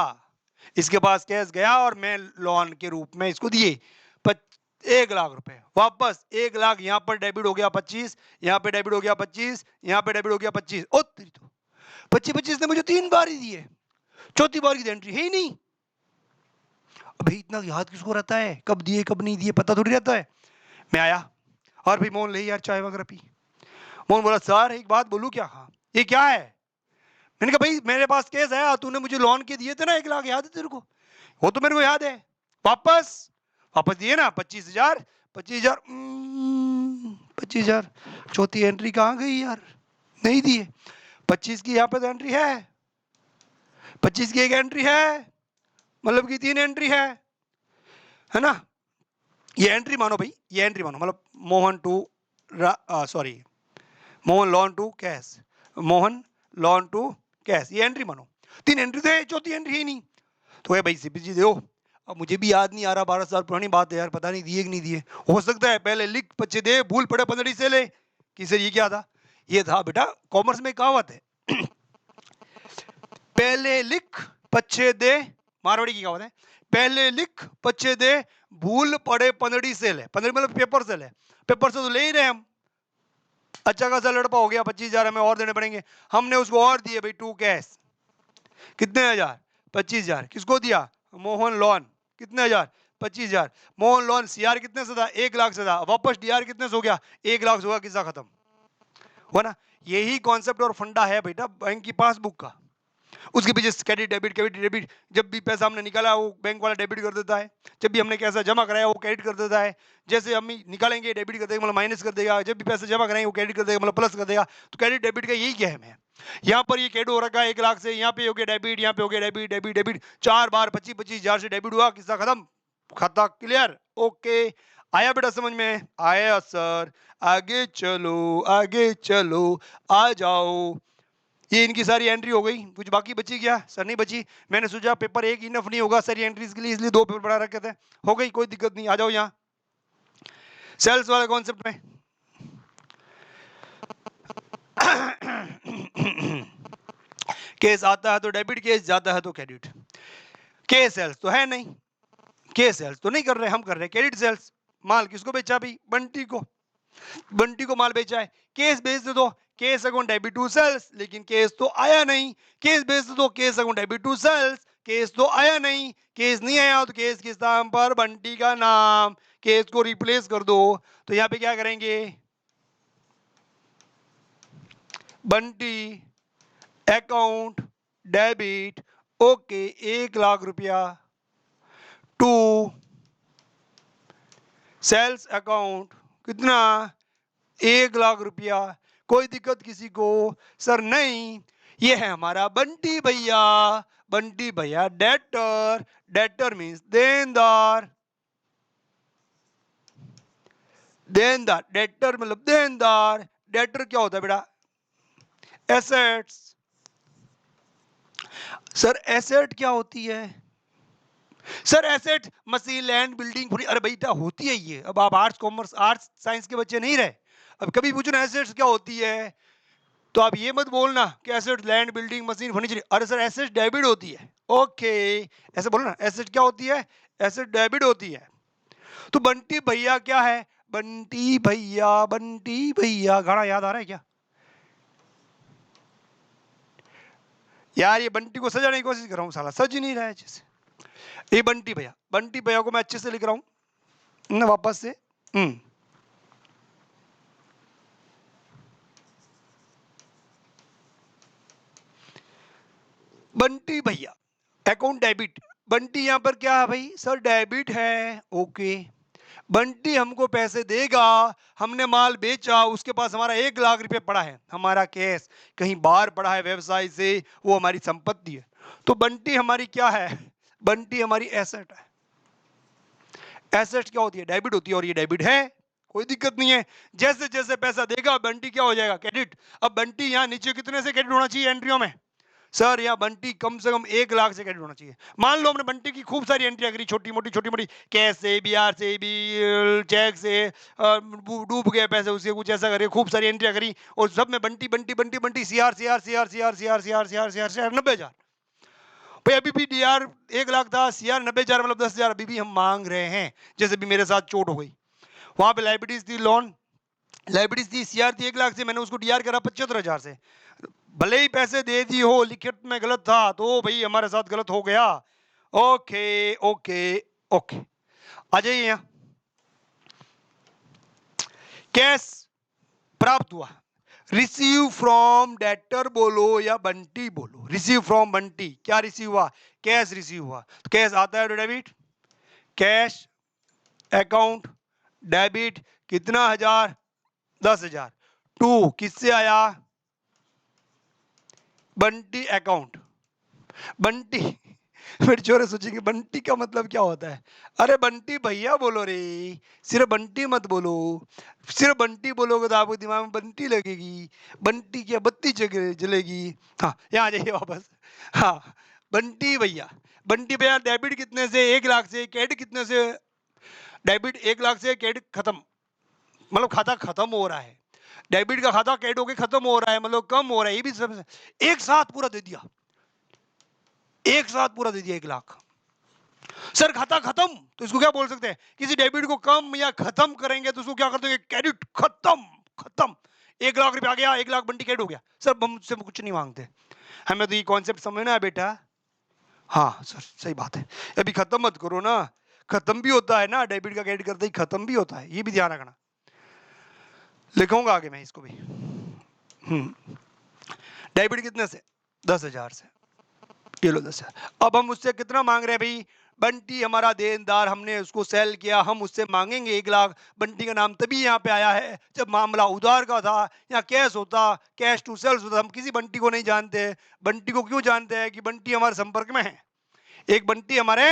इसके पास कैश गया और मैं लोन के रूप में इसको दिए 1,00,000 रुपए, वापस 1,00,000 यहाँ पर डेबिट हो गया 25, यहाँ पे डेबिट हो गया 25, यहाँ पे डेबिट हो गया 25, ओ तेरी तो 25 ने मुझे 3 बार ही दिए, चौथी बार की एंट्री है ही नहीं। भाई इतना याद किसको रहता है, कब दिए कब नहीं दिए पता थोड़ी रहता है। मैं आया और भाई मोहन ले यार चाय वगैरह पी, मोहन बोला सर एक बात बोलूं क्या, हाँ ये क्या है, मैंने कहा भाई मेरे पास केस है, तूने मुझे लोन के दिए थे ना 1,00,000, याद है तेरे को, वो तो मेरे को याद है, वापस वापस दिए ना 25,000, 25,000, 25,000, चौथी एंट्री कहाँ गई यार, नहीं दिए, 25 की यहाँ पे तो एंट्री है, 25 की एक एंट्री है, मतलब कि 3 एंट्री है ना। ये एंट्री मानो भाई, ये एंट्री मानो, मतलब Mohan to sorry Mohan loan to cash, Mohan loan to cash, ये एंट्री मानो। 3 एंट्री थे, चौथी एंट्री ही नहीं। तो है भाई सीपी जी दो। अब मुझे भी याद नहीं आ रहा, 12 साल पुरानी बात है यार, पता नहीं दिए कि नहीं दिए। हो सकता है पहले लिख बच्चे दे, भूल पड़े 15 से ले कि सर ये क्या था। ये था बेटा कॉमर्स में कहावत है पहले लिख पच्चे दे, मारवाड़ी की कहावत है, पहले लिख पच्चे दे, भूल पड़े 15 से ले। 15 मतलब पेपर से ले, पेपर से तो ले ही रहे हम। अच्छा खासा लड़पा हो गया, 25,000 हमें और देने पड़ेंगे। हमने उसको और दिए भाई 2 कैश, कितने हजार, 25,000। किसको दिया, मोहन लॉन, कितने हजार, 25,000। मोहन लॉन सीआर कितने से था, 1 लाख से था, वापस डीआर कितने से हो गया, 1 लाख से होगा, किस्सा खत्म हुआ ना। यही कॉन्सेप्ट और फंडा है बेटा बैंक की पासबुक का। उसके पीछे क्रेडिट डेबिट, जब भी पैसा हमने निकाला वो बैंक वाला डेबिट कर देता है, जब भी हमने कैसा जमा कराया वो क्रेडिट कर देता है। जैसे हम निकालेंगे डेबिट कर देगा, मतलब माइनस कर देगा, जब भी पैसा जमा कराएंगे वो क्रेडिट कर देगा, मतलब प्लस कर देगा। तो क्रेडिट डेबिट का यही गेम है। यहाँ पर ये क्रेडिट हो रखा है 1 लाख से, यहाँ पे हो गया डेबिट, यहाँ पे हो गया डेबिट डेबिट डेबिट, 4 बार 25,000 से डेबिट हुआ, किस्सा खत्म, खाता क्लियर। ओके, आया बेटा समझ में, आया सर, आगे चलो आगे चलो, आ जाओ। ये इनकी सारी एंट्री हो गई, कुछ बाकी बची क्या, सर नहीं बची। मैंने सोचा पेपर एक इनफ नहीं होगा सारी एंट्रीज के लिए, इसलिए 2 पेपर बढ़ा रखे थे। हो गई, कोई दिक्कत नहीं, आ जाओ यहाँ सेल्स वाले कॉन्सेप्ट में। केस आता है तो डेबिट, केस जाता है तो क्रेडिट। के सेल्स तो है नहीं, के सेल्स तो नहीं कर रहे, हम कर रहे हैं क्रेडिट सेल्स। माल किसको बेचा भाई, बंटी को, बंटी को माल बेचा है, केस बेच दे दो, cash account debit to sales, लेकिन केस तो आया नहीं। केस बेच दे दो, cash account debit to sales, cash तो आया नहीं। केस नहीं आया तो केस किस नाम पर, बंटी का नाम, केस को रिप्लेस कर दो। तो यहां पे क्या करेंगे, Bunty account debit, okay 1 lakh रुपया, टू सेल्स अकाउंट कितना, 1 लाख रुपया। कोई दिक्कत किसी को, सर नहीं। ये है हमारा बंटी भैया, बंटी भैया डेटर, डेटर मीन्स देनदार, देनदार, डेटर मतलब देनदार। डेटर क्या होता है बेटा, एसेट्स। सर एसेट क्या होती है, sir asset machine land building पूरी, अरे बेटा होती है ये। अब आप आर्ट्स कॉमर्स आर्ट्स साइंस के बच्चे नहीं रहे, अब कभी पूछो ना एसेट्स क्या होती है, तो आप ये मत बोलना कि asset land building machine furniture, अरे सर एसेट डेबिट होती है। ओके, ऐसे बोलो ना, एसेट क्या होती है, एसेट डेबिट होती है। तो बंटी भैया क्या है, बंटी भैया, बंटी भैया, गाना याद आ रहा है क्या यार, ये बंटी को सजाने की कोशिश कर रहा हूँ, साला सज ही नहीं रहा है जैसे। ये बंटी भैया, बंटी भैया को मैं अच्छे से लिख रहा हूं ना वापस से। बंटी भैया अकाउंट डेबिट, बंटी यहां पर क्या है भाई, सर डेबिट है। ओके, बंटी हमको पैसे देगा, हमने माल बेचा, उसके पास हमारा 1 लाख रुपए पड़ा है, हमारा कैश कहीं बाहर पड़ा है व्यवसाय से, वो हमारी संपत्ति है। तो बंटी हमारी क्या है, बंटी हमारी एसेट है। एसेट क्या होती है, डेबिट होती है, और ये डेबिट है, कोई दिक्कत नहीं है। जैसे जैसे पैसा देगा बंटी क्या हो जाएगा, क्रेडिट। अब बंटी यहाँ नीचे कितने से क्रेडिट होना चाहिए एंट्रियों में, सर यहाँ बंटी कम से कम 1 लाख से क्रेडिट होना चाहिए। मान लो हमने बंटी की खूब सारी एंट्रियां करी, छोटी मोटी, कैश से, बीआर से, बी चेक से, डूब गए पैसे उसके, कुछ ऐसा करे, खूब सारी एंट्रियां करी, और सब में Bunty Bunty Bunty Bunty, CR CR CR CR CR CR CR CR CR 90,000। भाई अभी भी डीआर 1 लाख था, सीआर 90,000, मतलब 10,000 अभी भी हम मांग रहे हैं। जैसे भी मेरे साथ चोट हो गई, वहां पे लाइबिलिटीज थी, लोन लाइबिलिटीज थी, सीआर थी 1 लाख से, मैंने उसको डीआर करा 75,000 से। भले ही पैसे दे दी हो, लिखित में गलत था, तो भाई हमारे साथ गलत हो गया। ओके ओके ओके, आ जाइए यहां। कैश प्राप्त हुआ, रिसीव फ्रॉम डेटर बोलो या बंटी बोलो, रिसीव फ्रॉम बंटी, क्या रिसीव हुआ, कैश रिसीव हुआ। तो कैश आता है डेबिट, कैश अकाउंट डेबिट, कितना हजार, 10,000। टू किससे आया, बंटी अकाउंट, बंटी। मेरे छोरे सोचेंगे बंटी का मतलब क्या होता है। अरे बंटी भैया बोलो रे, सिर्फ बंटी मत बोलो। सिर्फ बंटी बोलोगे तो आपके दिमाग में बंटी लगेगी। बंटी क्या बत्ती जलेगी। हाँ यहाँ आ जाइए वापस। हाँ बंटी भैया। बंटी भैया डेबिट कितने से, 1 लाख से, क्रेडिट कितने से। डेबिट 1 लाख से, क्रेडिट खत्म, मतलब खाता खत्म हो रहा है। डेबिट का खाता क्रेडिट होके खत्म हो रहा है, मतलब कम हो रहा है, ये भी सब एक साथ पूरा दे दिया। एक साथ पूरा दे दिया 1 लाख। सर खाता खत्म, तो इसको क्या बोल सकते हैं, किसी डेबिट को कम या खत्म करेंगे तो उसको क्या कर देंगे, क्रेडिट खत्म। खत्म। 1 लाख रुपया आ गया, 1 लाख बंटी क्रेडिट हो गया। सर हम मुझसे कुछ नहीं मांगते, हमें तो ये कॉन्सेप्ट समझना है बेटा। हाँ सर सही बात है। अभी खत्म मत करो ना, खत्म भी होता है ना, डेबिट का क्रेडिट करते ही खत्म भी होता है, ये भी ध्यान रखना। लिखूंगा आगे मैं इसको भी। डेबिट कितने से, 10,000 से। ये लो 10,000। अब हम उससे कितना मांग रहे हैं भाई, बंटी हमारा देनदार, हमने उसको सेल किया, हम उससे मांगेंगे 1 लाख। बंटी का नाम तभी यहाँ पे आया है जब मामला उधार का था या कैश होता, कैश टू सेल्स होता। हम किसी बंटी को नहीं जानते। बंटी को क्यों जानते हैं कि बंटी हमारे संपर्क में है। एक बंटी हमारे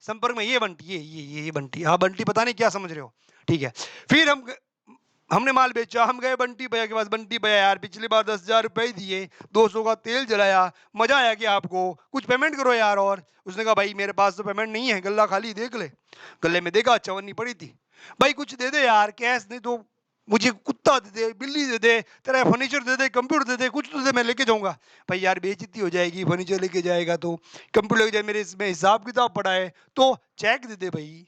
संपर्क में, ये बंटी, ये बंटी। हाँ बंटी पता नहीं क्या समझ रहे हो, ठीक है। फिर हमने माल बेचा, हम गए बंटी भैया के पास। बंटी भैया यार पिछली बार 10,000 रुपए ही दिए, 200 का तेल जलाया, मजा आया कि आपको, कुछ पेमेंट करो यार। और उसने कहा भाई मेरे पास तो पेमेंट नहीं है, गल्ला खाली देख ले। गले में देखा चवन्नी पड़ी थी। भाई कुछ दे दे यार, कैश नहीं तो मुझे कुत्ता दे दे, बिल्ली दे दे, तेरा फर्नीचर दे दे, कंप्यूटर दे दे, कुछ तो दे, मैं लेके जाऊंगा। भाई यार बेइज्जती हो जाएगी, फर्नीचर लेके जाएगा तो, कंप्यूटर लेके जाए, मेरे इसमें हिसाब किताब पड़ा है, तो चेक दे दे भाई।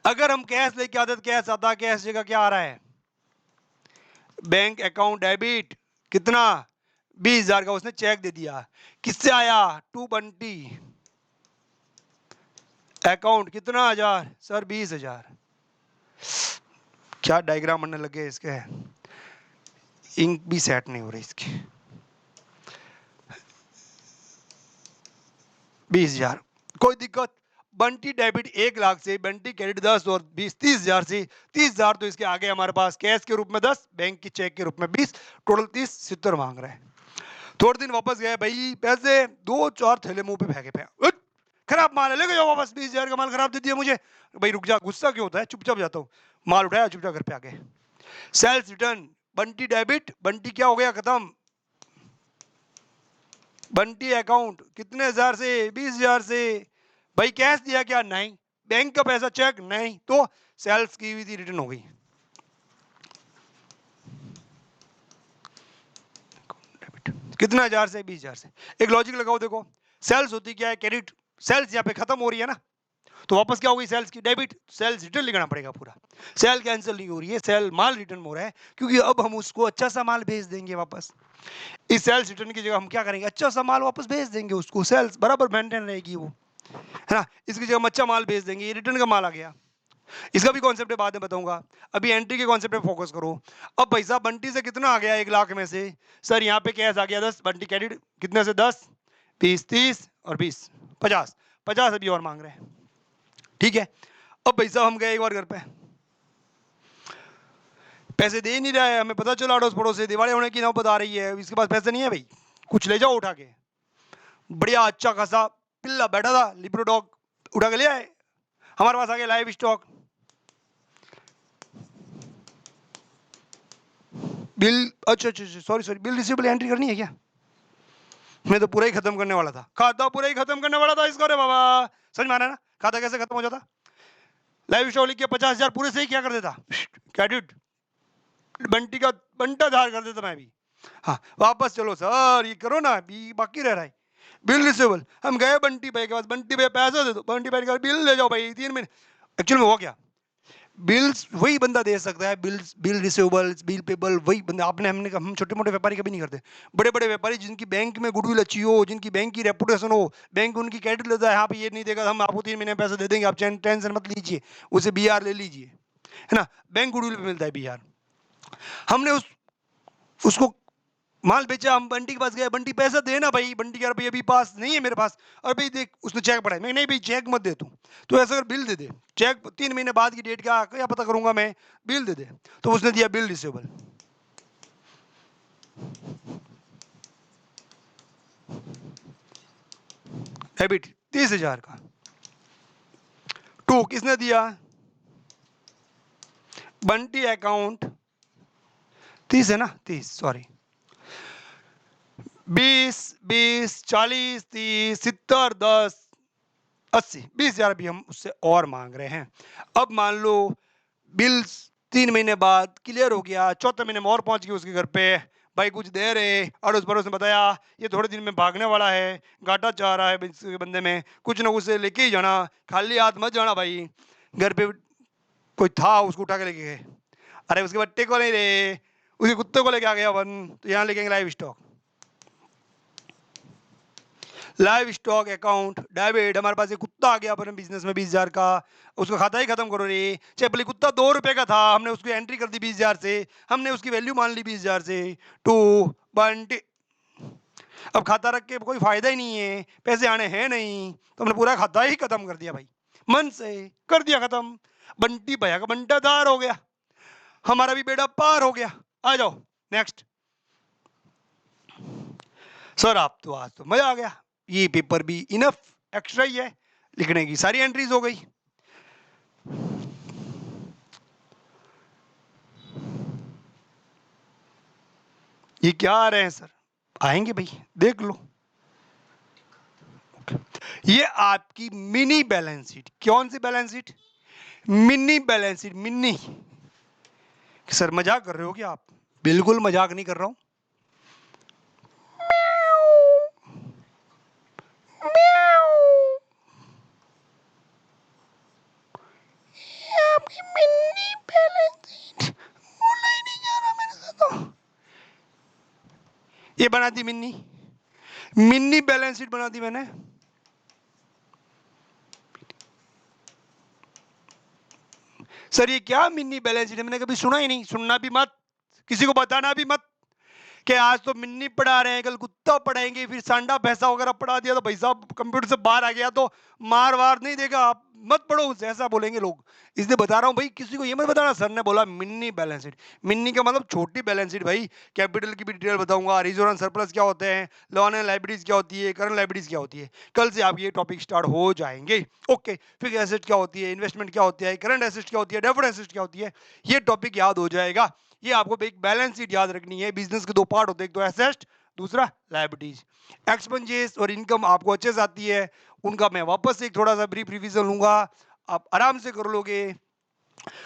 अगर हम कैश लेके आते तो कैश आता, कैश जगह क्या आ रहा है, बैंक अकाउंट डेबिट, कितना, 20,000 का उसने चेक दे दिया। किससे आया, टू बंटी। अकाउंट कितना, 1,000 सर, 20,000। क्या डायग्राम बनने लगे इसके, इंक भी सेट नहीं हो रही इसकी। 20,000, कोई दिक्कत। बंटी डेबिट 1 लाख से, बंटी क्रेडिट 10 और 20, 30,000 से। 30,000 तो इसके आगे हमारे पास कैश के रूप में 10, बैंक की चेक के रूप में 20, टोटल 30, 70 मांग रहे हैं। थोड़े दिन वापस गए भाई, पैसे 2-4 थैले मुंह पे फेंके पे, खराब माल है, लेके जाओ वापस, 20,000 का माल खराब दे दिया मुझे। भाई रुक जा, गुस्सा क्यों होता है, चुपचाप जाता हूँ। माल उठाया, चुपचाप घर पे आ गए। Sales return, Bunty debit, Bunty क्या हो गया, खत्म। बंटी अकाउंट कितने हजार से, 20,000 से। भाई कैश दिया क्या, नहीं। बैंक का पैसा, चेक, नहीं। तो सेल्स की हुई थी, रिटर्न हो गई। कितना, 1,000 से, 20,000 से। एक लॉजिक लगाओ, देखो सेल्स होती क्या है, क्रेडिट। सेल्स यहाँ पे खत्म हो रही है ना, तो वापस क्या होगी, सेल्स की डेबिट, सेल्स रिटर्न लिखना पड़ेगा पूरा। सेल कैंसिल नहीं हो रही है, सेल माल रिटर्न हो रहा है, क्योंकि अब हम उसको अच्छा सा माल भेज देंगे वापस। इस सेल्स रिटर्न की जगह हम क्या करेंगे, अच्छा सा माल वापस भेज देंगे उसको, सेल्स बराबर मेंटेन रहेगी वो, है ना। इसकी जगह हम अच्छा माल भेज देंगे, ये रिटर्न का माल आ गया। इसका भी कॉन्सेप्ट है, बाद में बताऊंगा। अभी एंट्री के कॉन्सेप्ट पे फोकस करो। अब पैसा बंटी से कितना आ गया, 1 लाख में से। सर यहाँ पे कैश आ गया 10, बंटी क्रेडिट कितने से, 10, 20, 30 और 20, 50। 50 अभी और मांग रहे हैं, ठीक है। अब पैसा हम गए एक बार घर पे, पैसे दे नहीं रहा है, हमें पता चला अड़ोस पड़ोस से, दिवाली होने की नौबत आ रही है, इसके पास पैसे नहीं है भाई, कुछ ले जाओ उठा के। बढ़िया अच्छा खासा पिल्ला बैठा था, लिब्रो डॉग, उठा के ले आए। हमारे पास आ गया लाइव स्टॉक, बिल, अच्छा अच्छा sorry sorry, bill receivable entry करनी है क्या, मैं तो पूरा ही खत्म करने वाला था, खाता पूरा ही खत्म करने वाला था इसका। रे बाबा, समझ में आ रहा है ना, खाता कैसे खत्म हो जाता। लाइव स्टॉक लिख के 50,000 पूरे से ही क्या कर देता, क्रेडिट, बंटी का बंटा धार कर देता मैं भी। हाँ वापस चलो सर, ये करो ना, भी बाकी रह रहा है। बिल रिसीवेबल, हम गए बंटी भाई के पास, बंटी भाई पैसा दे दो, बंटी भाई का बिल ले जाओ भाई, 3 महीने। एक्चुअली में हुआ क्या, बिल्स वही बंदा दे सकता है, bills, bill receivables, bill payable, वही बंदा। आपने, हमने, हम छोटे मोटे व्यापारी कभी नहीं करते। बड़े बड़े व्यापारी जिनकी बैंक में गुडविल अच्छी हो, जिनकी बैंक की रेपुटेशन हो, बैंक उनकी क्रेडिट लेता है, हाँ पे ये नहीं देगा, हम आपको 3 महीने में पैसे दे देंगे, आप टेंशन मत लीजिए, उसे बीआर ले लीजिए, है ना। बैंक गुडविल पे मिलता है बीआर। हमने उसको माल बेचा, हम बंटी के पास गए, बंटी पैसा देना भाई, बंटी कह रहा भाई अभी पास नहीं है मेरे पास। और भाई देख उसने चेक पढ़ा है, मैं नहीं भाई चेक मत दे तू ऐसा कर, बिल दे दे, चेक 3 महीने बाद की डेट का क्या पता करूंगा मैं, बिल दे दे। तो उसने दिया बिल रिसीवेबल। डेबिट 30,000 का। 2 किसने दिया? बंटी अकाउंट 30 है ना, 30 सॉरी, 20 20 40 30 70 10 80 20,000 अभी हम उससे और मांग रहे हैं। अब मान लो बिल्स 3 महीने बाद क्लियर हो गया, चौथे महीने में और पहुंच गए उसके घर पे, भाई कुछ दे रहे, अड़ोस पड़ोस ने बताया ये थोड़े दिन में भागने वाला है, घाटा चाह रहा है इसके बंदे में, कुछ ना कुछ लेके ही जाना, खाली हाथ मत जाना भाई। घर पे कोई था उसको उठा के लेके गए, अरे उसके बट्टे को नहीं रहे, उसके कुत्ते को लेके आ गया वन, तो यहाँ लेके live stock. Live stock account debit, हमारे पास एक कुत्ता आ गया अपने बिजनेस में 20,000 का, उसका खाता ही खत्म करो रे। चाहे भले कुत्ता 2 रुपए का था, हमने उसकी एंट्री कर दी 20,000 से, हमने उसकी वैल्यू मान ली 20,000 से। टू बंटी, अब खाता रख के कोई फायदा ही नहीं है, पैसे आने हैं नहीं, तो हमने पूरा खाता ही खत्म कर दिया भाई, मन से कर दिया खत्म। बंटी भैया का बंटाधार हो गया, हमारा भी बेड़ा पार हो गया। आ जाओ नेक्स्ट। सर आप तो आज तो मजा आ गया, ये पेपर भी इनफ एक्स्ट्रा ही है, लिखने की सारी एंट्रीज हो गई। ये क्या आ रहे हैं सर? आएंगे भाई, देख लो। ये आपकी मिनी बैलेंस शीट। कौन सी balance sheet? Mini balance sheet. Mini, sir मजाक कर रहे हो क्या आप? बिल्कुल मजाक नहीं कर रहा हूं। आपकी मिनी बैलेंस शीट बोला ही नहीं जा रहा मेरे से तो। ये बना दी मिनी, मिनी बैलेंस शीट बना दी मैंने। सर ये क्या मिनी बैलेंस शीट है? मैंने कभी सुना ही नहीं, सुनना भी मत, किसी को बताना भी मत कि आज तो मिन्नी पढ़ा रहे हैं, कल कुत्ता पढ़ाएंगे, फिर सांडा भैंसा वगैरह पढ़ा दिया तो भाई साहब कंप्यूटर से बाहर आ गया तो मार वार नहीं देगा, आप मत पढ़ो उसे, ऐसा बोलेंगे लोग। इसलिए बता रहा हूं भाई, किसी को ये मत बताना सर ने बोला मिनी बैलेंस शीट। मिनी का मतलब छोटी बैलेंस शीट भाई। कैपिटल की भी डिटेल बताऊंगा, रिजर्व एंड सरप्लस क्या होते हैं, लॉन एंड लाइबिलिटीज क्या होती है, करंट लाइबिलिटीज क्या होती है, कल से आप ये टॉपिक स्टार्ट हो जाएंगे। ओके, फिक्स एसेट क्या होती है, इन्वेस्टमेंट क्या होती है, करंट एसेट क्या होती है, डेफर्ड एसेट क्या होती है, ये टॉपिक याद हो जाएगा। ये आपको एक बैलेंस शीट याद रखनी है। बिजनेस के 2 पार्ट होते हैं, एक तो एसेट, दूसरा लायबिलिटीज। एक्सपेंसेस और इनकम आपको अच्छे से आती है, उनका मैं वापस एक थोड़ा सा ब्रीफ रिवीजन लूंगा, आप आराम से कर लोगे।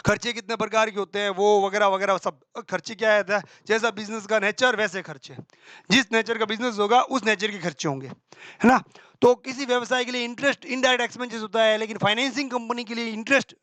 खर्चे कितने प्रकार के होते हैं वो वगैरह वगैरह सब। खर्चे क्या है, जैसा बिजनेस का नेचर वैसे खर्चे, जिस नेचर का बिजनेस होगा उस नेचर के खर्चे होंगे, है ना। तो किसी व्यवसाय के लिए इंटरेस्ट इनडायरेक्ट एक्सपेंसेस होता है, लेकिन फाइनेंसिंग कंपनी के लिए इंटरेस्ट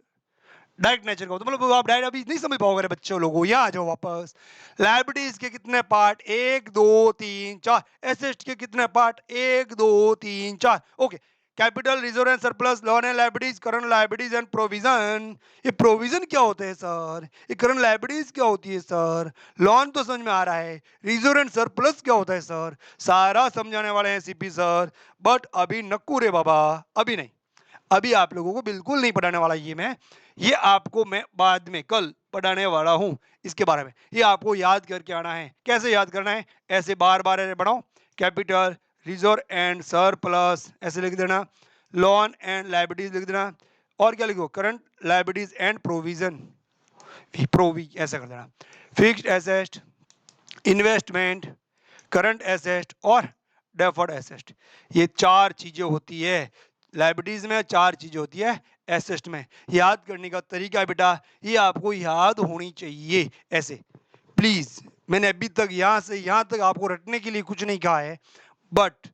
डायरेक्ट नेचर का होता है। मतलब आप डायरेक्ट अभी नहीं समझ पाओगे बच्चों लोगों, यहाँ आ जाओ वापस। लायबिलिटीज के कितने पार्ट, 1 2 3 4। एसेट्स के कितने part, 1 2 3 4। Okay, capital, reserve and surplus, lawn and liabilities, current liabilities and provision. ये प्रोविजन क्या होते हैं सर? ये करंट लायबिलिटीज क्या होती है सर? लॉन तो समझ में आ रहा है, रिजर्व एंड सरप्लस क्या होता है सर? सारा समझाने वाले हैं सीपी सर, बट अभी नक्कू रे बाबा, अभी नहीं। अभी आप लोगों को बिल्कुल नहीं पढ़ाने वाला ये मैं, ये आपको मैं बाद में कल पढ़ाने वाला हूं इसके बारे में। ये आपको याद करके आना है। कैसे याद करना है? ऐसे बार बार ऐसे बनाओ, कैपिटल, रिजर्व एंड सरप्लस ऐसे लिख देना, लॉन एंड लायबिलिटीज लिख देना, और क्या लिखो, करंट लायबिलिटीज एंड प्रोविजन, प्रोवी ऐसा कर देना। Fixed asset, investment, current asset और डेफर्ड एसेट, ये 4 चीजें होती है। लाइबिलिटीज में 4 चीजें होती है, एसेट में। याद करने का तरीका है बेटा, ये आपको याद होनी चाहिए ऐसे। प्लीज, मैंने अभी तक यहां से यहां तक आपको रटने के लिए कुछ नहीं कहा है, बट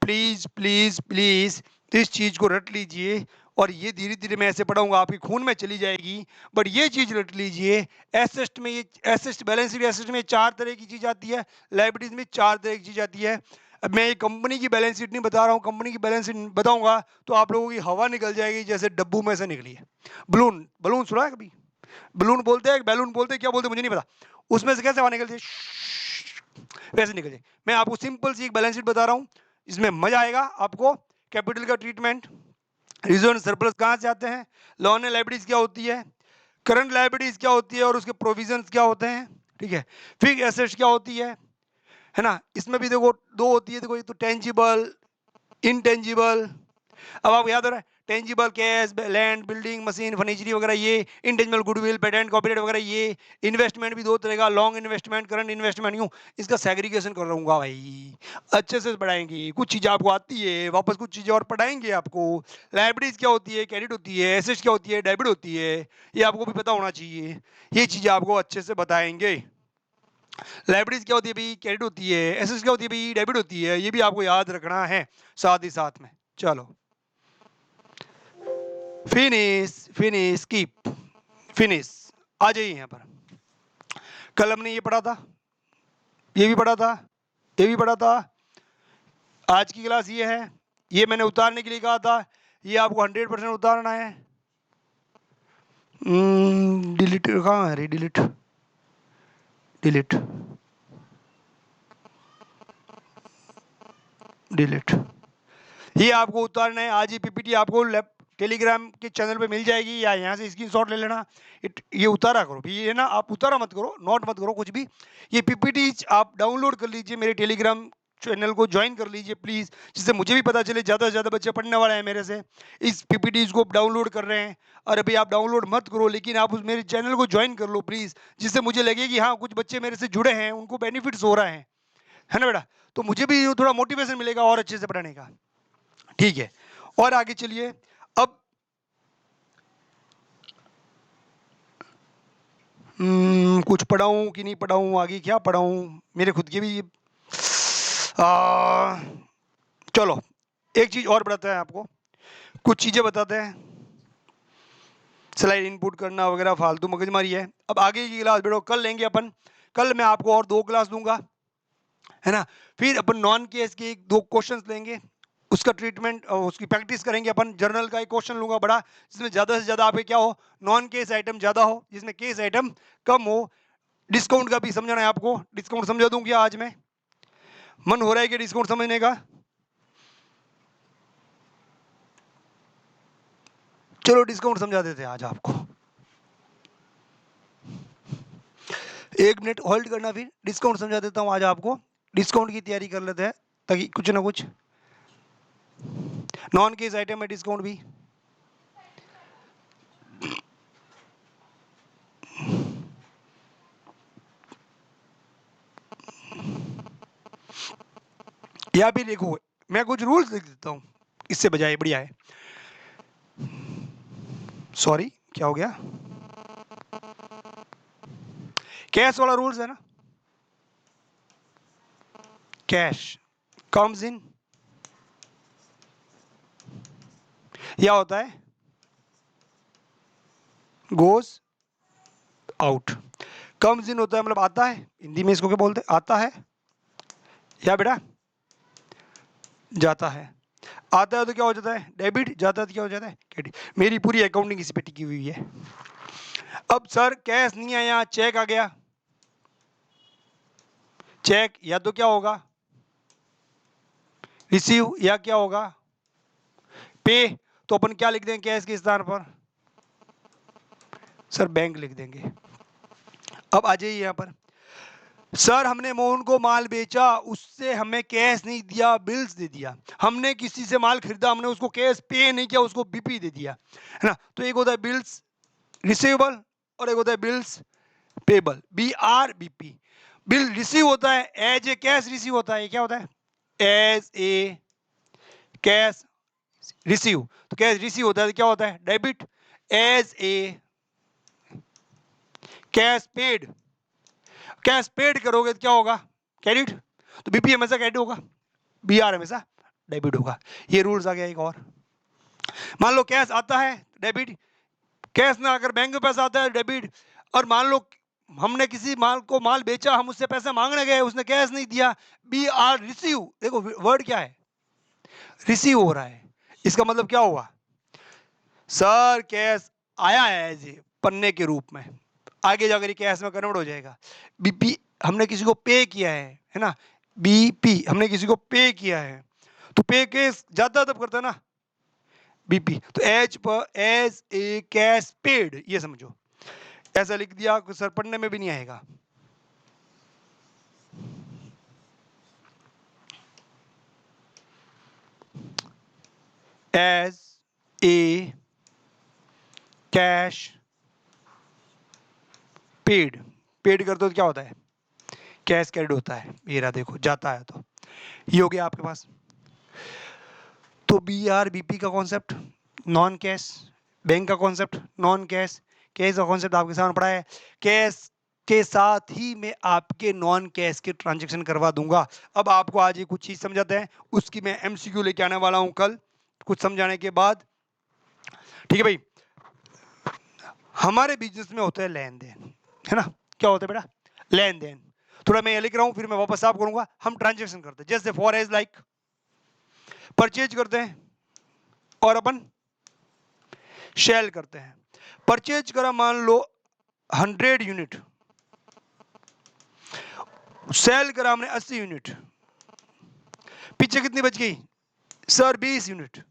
प्लीज प्लीज प्लीज इस चीज को रट लीजिए। और ये धीरे धीरे मैं ऐसे पढ़ाऊंगा, आपके खून में चली जाएगी, बट ये चीज रट लीजिए। एसेट में, ये एसेट बैलेंस शीट एसेट में 4 तरह की चीज आती है, लायबिलिटीज में 4 तरह की चीज आती है। अब मैं ये कंपनी की बैलेंस शीट नहीं बता रहा हूँ, कंपनी की बैलेंस शीट बताऊंगा तो आप लोगों की हवा निकल जाएगी जैसे डब्बू में से निकली है। बलून, बलून सुना है कभी? बलून बोलते हैं, बैलून बोलते हैं, क्या बोलते हैं मुझे नहीं पता, उसमें से कैसे हवा निकलती है, वैसे निकल जाए। मैं आपको सिंपल सी एक बैलेंस शीट बता रहा हूँ, इसमें मजा आएगा आपको। कैपिटल का ट्रीटमेंट, रिजर्व एंड सरप्लस कहां से आते हैं, लॉन एंड लायबिलिटीज क्या होती है, करंट लायबिलिटीज क्या होती है और उसके प्रोविजंस क्या होते हैं, ठीक है। फिक्स्ड एसेट्स क्या होती है ना। इसमें भी देखो 2 होती है, देखो एक तो टेंजिबल इंटेंजिबल, अब आपको याद हो रहा है, tangible cash, land, building, machine, furniture वगैरह ये, इंटेंजिबल गुडविल, पेटेंट, कॉपीराइट वगैरह ये, इन्वेस्टमेंट भी दो तरह का, लॉन्ग इन्वेस्टमेंट, करंट इन्वेस्टमेंट, यूं इसका सेग्रीगेशन कर रहूंगा भाई, अच्छे से पढ़ाएंगे, कुछ चीजें आपको आती है, वापस कुछ चीजें और पढ़ाएंगे आपको, लाइब्रेरीज क्या होती है, क्रेडिट होती है, एसेट्स क्या होती है, डेबिट होती है, ये आपको भी पता होना चाहिए, ये चीजें आपको अच्छे से बताएंगे। लाइब्रेरीज क्या होती है भाई, क्रेडिट होती है, एसेट्स क्या होती है भाई, डेबिट होती है, ये भी आपको याद रखना है साथ ही साथ में। चलो फिनिश, फिनिश, कीप, फिनिश, आ जाइए यहाँ पर। कल हमने ये पढ़ा था, ये भी पढ़ा था, ये भी पढ़ा था, आज की क्लास ये है, ये मैंने उतारने के लिए कहा था, ये आपको 100% उतारना है। डिलीट कहाँ है, डिलीट, डिलीट, डिलीट, ये आपको उतारना है आज। ये पीपीटी आपको टेलीग्राम के चैनल पे मिल जाएगी, या यहाँ से स्क्रीनशॉट ले लेना, ये उतारा करो भी, ये ना आप उतारा मत करो, नोट मत करो कुछ भी, ये पीपीटी आप डाउनलोड कर लीजिए, मेरे टेलीग्राम चैनल को ज्वाइन कर लीजिए प्लीज़, जिससे मुझे भी पता चले ज़्यादा से ज़्यादा बच्चे पढ़ने वाले हैं मेरे से, इस पीपीटीज को डाउनलोड कर रहे हैं। और अभी आप डाउनलोड मत करो, लेकिन आप उस मेरे चैनल को ज्वाइन कर लो प्लीज़, जिससे मुझे लगे कि हाँ कुछ बच्चे मेरे से जुड़े हैं, उनको बेनिफिट्स हो रहा है ना बेटा, तो मुझे भी थोड़ा मोटिवेशन मिलेगा और अच्छे से पढ़ने का। ठीक है, और आगे चलिए। अब कुछ पढ़ाऊं कि नहीं पढ़ाऊं, आगे क्या पढ़ाऊं, मेरे खुद के भी चलो एक चीज और बताते हैं आपको, कुछ चीजें बताते हैं, स्लाइड इनपुट करना वगैरह फालतू मगजमारी है। अब आगे की क्लास बेटो कल लेंगे अपन, कल मैं आपको और 2 क्लास दूंगा, है ना, फिर अपन नॉन केस के 1-2 क्वेश्चंस लेंगे, उसका ट्रीटमेंट और उसकी प्रैक्टिस करेंगे अपन। जर्नल का एक क्वेश्चन लूंगा बड़ा, जिसमें ज़्यादा से ज़्यादा आपके क्या हो, नॉन केस आइटम ज़्यादा हो, जिसमें केस आइटम कम हो। डिस्काउंट का भी समझना है आपको, डिस्काउंट समझा दूं क्या आज मैं, मन हो रहा है कि डिस्काउंट समझने का? चलो डिस्काउंट समझा देते हैं आज आपको, 1 मिनट होल्ड करना, फिर डिस्काउंट समझा देता हूँ आज आपको, डिस्काउंट की तैयारी कर लेते हैं ताकि कुछ ना कुछ नॉन केस आइटम है डिस्काउंट भी। या फिर देखो मैं कुछ रूल्स लिख देता हूँ, इससे बजाय बढ़िया है। सॉरी क्या हो गया, कैश वाला रूल्स है ना, कैश कम्स इन, या होता है गोज आउट, कम्स इन होता है मतलब आता है, हिंदी में इसको क्या बोलते हैं, आता है, या बेटा जाता है, आता है तो क्या हो जाता है डेबिट, जाता है तो क्या हो जाता है क्रेडिट। मेरी पूरी अकाउंटिंग इसी पे टिकी हुई है। अब सर कैश नहीं आया, चेक आ गया, चेक या तो क्या होगा रिसीव, या क्या होगा पे, तो अपन क्या लिख देंगे कैश के स्थान पर, सर बैंक लिख देंगे। अब आ जाइए यहाँ पर, सर हमने मोहन को माल बेचा, उससे हमें कैश नहीं दिया, बिल्स दे दिया। हमने किसी से माल खरीदा, हमने उसको कैश पे नहीं किया, उसको बीपी दे दिया, है ना। तो एक होता है बिल्स रिसीवेबल और एक होता है bills payable, B R BP. Bill receive होता है एज ए कैश रिसीव होता है, क्या होता है एज ए कैश रिसीव, तो कैश रिसीव होता है तो क्या होता है debit, as a cash paid, cash paid करोगे तो क्या होगा क्रेडिट, तो बीपी हमेशा क्रेडिट होगा, बी आर हमेशा डेबिट होगा। ये रूल्स आ गया एक और, मान लो कैश आता है डेबिट, कैश ना अगर बैंक में पैसा आता है डेबिट, और मान लो हमने किसी माल को माल बेचा, हम उससे पैसा मांगने गए, उसने कैश नहीं दिया, बी आर रिसीव, देखो वर्ड क्या है रिसीव हो रहा है, इसका मतलब क्या हुआ सर कैश आया है एज ए पन्ने के रूप में, आगे जाकर ये कैश में कन्वर्ट हो जाएगा। बीपी हमने किसी को पे किया है ना, बीपी हमने किसी को पे किया है, तो पे केस ज्यादा तब करता है ना बीपी, तो एच पर एज ए कैश पेड, ये समझो, ऐसा लिख दिया सर पढ़ने में भी नहीं आएगा। As a cash paid. Paid कर दो तो क्या होता है, कैश क्रेडिट होता है, ये रहा देखो जाता है, तो ये हो गया आपके पास। तो BRBP का कॉन्सेप्ट नॉन कैश, बैंक का कॉन्सेप्ट नॉन कैश, कैश का कॉन्सेप्ट आपके सामने पड़ा है। कैश के साथ ही मैं आपके नॉन कैश के ट्रांजैक्शन करवा दूंगा। अब आपको आज ये कुछ चीज समझाते हैं, उसकी मैं MCQ लेके आने वाला हूं कल कुछ समझाने के बाद। ठीक है भाई, हमारे बिजनेस में होता है लेन देन, है ना, क्या होता है बेटा, लेन देन। थोड़ा मैं ये लिख रहा हूं, फिर मैं वापस साफ करूंगा। हम ट्रांजैक्शन करते हैं, जैसे फॉर एज लाइक परचेज करते हैं और अपन सेल करते हैं। परचेज करा मान लो 100 यूनिट, सेल करा हमने 80 यूनिट, पीछे कितनी बच गई सर 20 यूनिट।